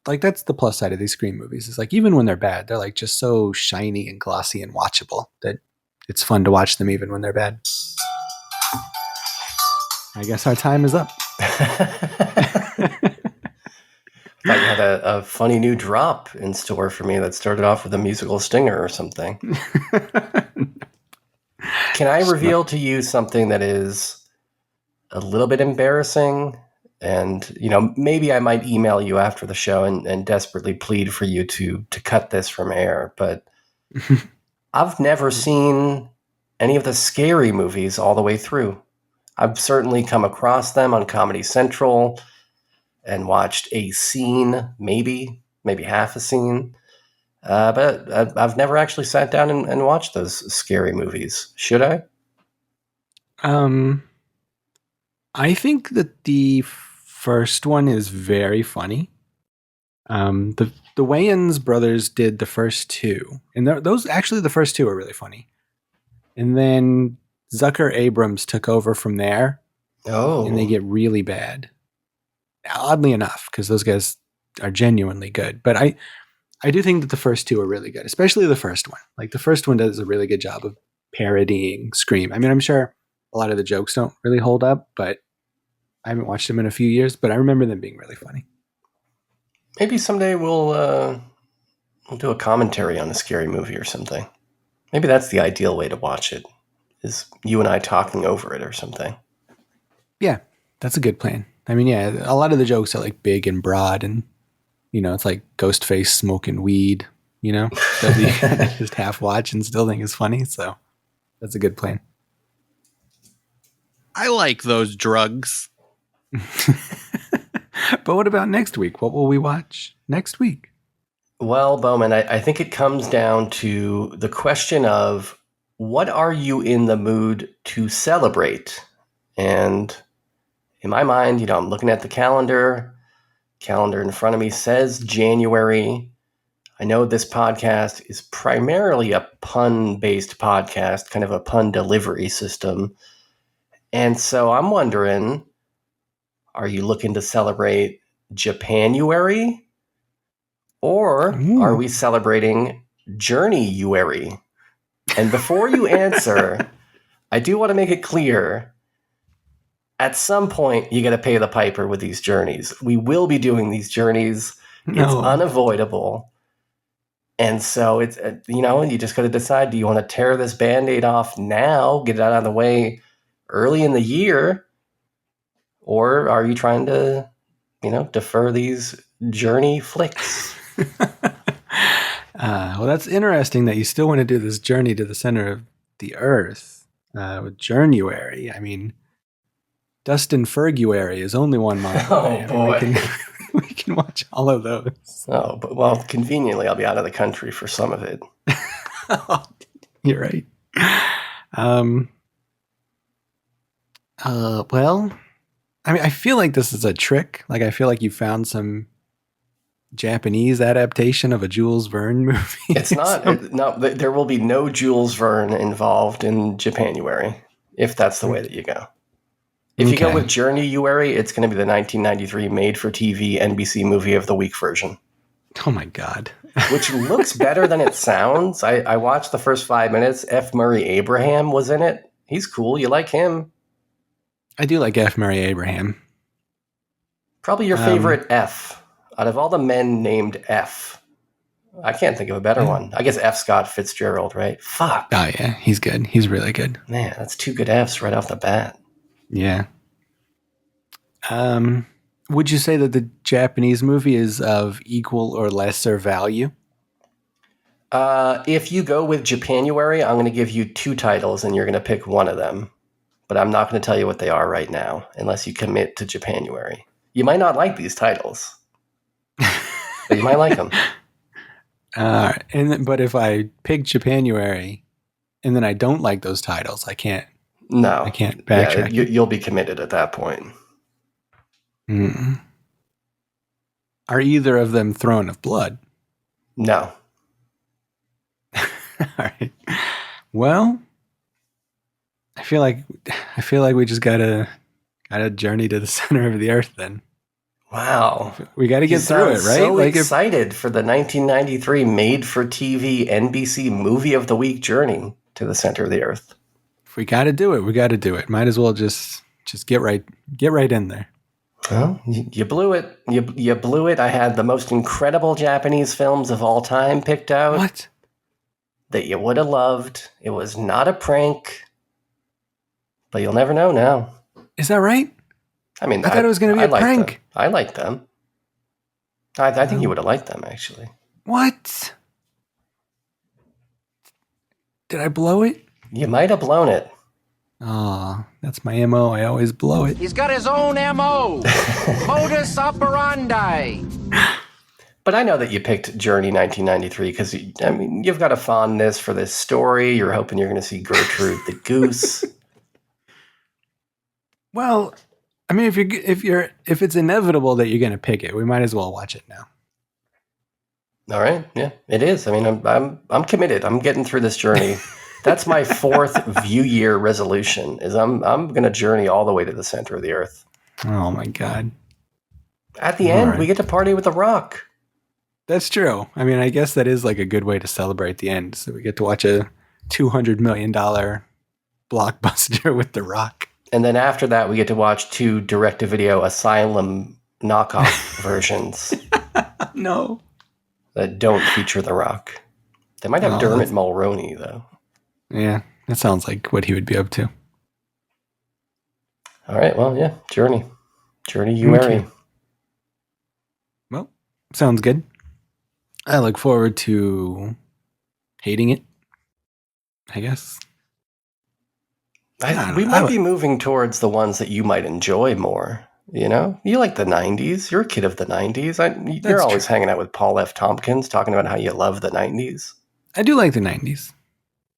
like that's the plus side of these Scream movies. It's like, even when they're bad, they're like just so shiny and glossy and watchable that it's fun to watch them even when they're bad. I guess our time is up. Thought you had a funny new drop in store for me that started off with a musical stinger or something. Can I reveal to you something that is a little bit embarrassing? And, maybe I might email you after the show and desperately plead for you to cut this from air. But I've never seen any of the Scary movies all the way through. I've certainly come across them on Comedy Central and watched a scene, maybe half a scene. But I've never actually sat down and watched those Scary movies. Should I? I think that the first one is very funny. The Wayans brothers did the first two, and the first two are really funny. And then Zucker Abrams took over from there. Oh, and they get really bad. Oddly enough, because those guys are genuinely good, but I do think that the first two are really good, especially the first one. Like the first one does a really good job of parodying Scream. I mean, I'm sure a lot of the jokes don't really hold up, but I haven't watched them in a few years, but I remember them being really funny. Maybe someday we'll do a commentary on a Scary movie or something. Maybe that's the ideal way to watch it, is you and I talking over it or something. Yeah, that's a good plan. I mean, yeah, a lot of the jokes are like big and broad, and it's like Ghostface smoking weed, that you just half watch and still think is funny. So that's a good plan. I like those drugs. But what about next week? What will we watch next week? Well, Bowman, I think it comes down to the question of what are you in the mood to celebrate? And in my mind, I'm looking at the calendar in front of me says January. I know this podcast is primarily a pun-based podcast, kind of a pun delivery system. And so I'm wondering, are you looking to celebrate Japanuary? Or are we celebrating Journey-uary? And before you answer, I do want to make it clear, at some point, you got to pay the piper with these journeys. We will be doing these journeys. No. It's unavoidable. And so it's, you just got to decide, do you want to tear this Band-Aid off now, get it out of the way early in the year? Or are you trying to, defer these journey flicks? Well, that's interesting that you still want to do this journey to the center of the earth with Journuary. I mean, Dustin Ferguary is only 1 month away. Boy. We can watch all of those. Oh, well, conveniently, I'll be out of the country for some of it. You're right. Well, I mean, I feel like this is a trick. Like, I feel like you found some Japanese adaptation of a Jules Verne movie. It's not. No, there will be no Jules Verne involved in Japanuary, if that's the way that you go. If you go with Journey-uary, it's going to be the 1993 made-for-TV NBC Movie of the Week version. Oh, my God. Which looks better than it sounds. I watched the first 5 minutes. F. Murray Abraham was in it. He's cool. You like him. I do like F. Murray Abraham. Probably your favorite F. Out of all the men named F, I can't think of a better one. I guess F. Scott Fitzgerald, right? Fuck. Oh, yeah. He's good. He's really good. Man, that's 2 good Fs right off the bat. Yeah. Would you say that the Japanese movie is of equal or lesser value? If you go with Japanuary, I'm going to give you 2 titles and you're going to pick one of them. But I'm not going to tell you what they are right now unless you commit to Japanuary. You might not like these titles, but you might like them. But if I pick Japanuary and then I don't like those titles, I can't. No, I can't backtrack. Yeah, you'll be committed at that point. Mm. Are either of them Throne of Blood? No. All right. Well, I feel like we just gotta journey to the center of the earth. Then. Wow. We got to get through it, right? So excited for the 1993 made-for-TV NBC Movie of the Week journey. to the center of the earth. If we got to do it, we got to do it. Might as well just get right in there. Well, you blew it. You blew it. I had the most incredible Japanese films of all time picked out. What? That you would have loved. It was not a prank. But you'll never know now. Is that right? I mean, I thought it was going to be a prank. I liked them. I think you would have liked them, actually. What? Did I blow it? You might have blown it. Oh, that's my MO. I always blow it. He's got his own MO. Modus operandi. But I know that you picked Journey 1993 because, you've got a fondness for this story. You're hoping you're going to see Gertrude the Goose. Well, I mean, if it's inevitable that you're going to pick it, we might as well watch it now. All right, yeah, it is. I mean, I'm committed. I'm getting through this journey. That's my 4th view year resolution. Is I'm going to journey all the way to the center of the earth. Oh my God! At the end, we get to party with The Rock. That's true. I mean, I guess that is like a good way to celebrate the end. So we get to watch a $200 million blockbuster with The Rock. And then after that, we get to watch 2 direct-to-video Asylum knockoff versions. No. That don't feature The Rock. They might have Dermot Mulroney, though. Yeah, that sounds like what he would be up to. All right, well, yeah, Journey. Journey, you marry. Well, sounds good. I look forward to hating it, I guess. We might be moving towards the ones that you might enjoy more. You know, you like the 90s. You're a kid of the 90s. You're always hanging out with Paul F. Tompkins talking about how you love the 90s. I do like the 90s.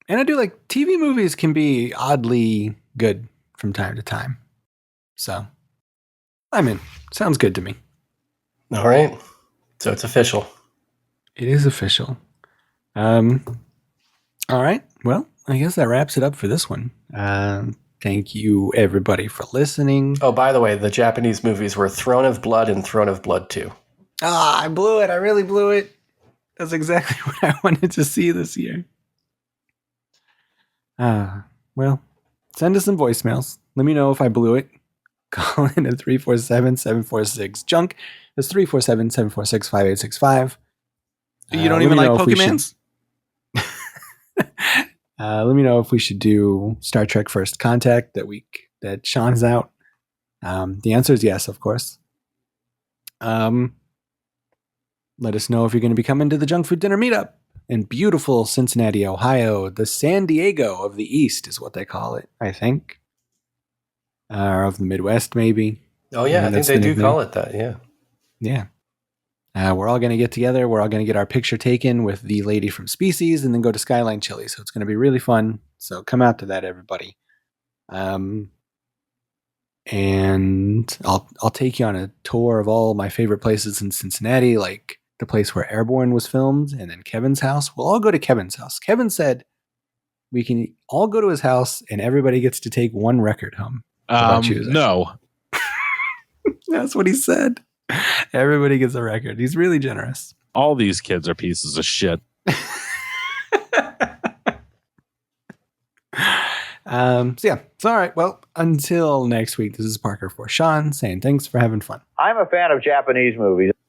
And I do like TV movies can be oddly good from time to time. So, I'm in. Sounds good to me. All right. So it's official. It is official. All right. Well, I guess that wraps it up for this one. Thank you, everybody, for listening. Oh, by the way, the Japanese movies were Throne of Blood and Throne of Blood 2. Ah, I blew it. I really blew it. That's exactly what I wanted to see this year. Well, send us some voicemails. Let me know if I blew it. Call in at 347-746-JUNK. That's 347-746-5865. You don't even like Pokemans? Let me know if we should do Star Trek First Contact that week that Sean's out. The answer is yes, of course. Let us know if you're going to be coming to the Junk Food Dinner Meetup in beautiful Cincinnati, Ohio. The San Diego of the East is what they call it, I think. Or of the Midwest, maybe. Oh, yeah, I think they do call it that, yeah. Yeah. We're all going to get together. We're all going to get our picture taken with the lady from Species and then go to Skyline Chili. So it's going to be really fun. So come out to that, everybody. And I'll take you on a tour of all my favorite places in Cincinnati, like the place where Airborne was filmed and then Kevin's house. We'll all go to Kevin's house. Kevin said we can all go to his house and everybody gets to take one record home. No. That's what he said. Everybody gets a record. He's really generous. All these kids are pieces of shit. So yeah, it's all right. Well, until next week, this is Parker for Sean saying thanks for having fun. I'm a fan of Japanese movies.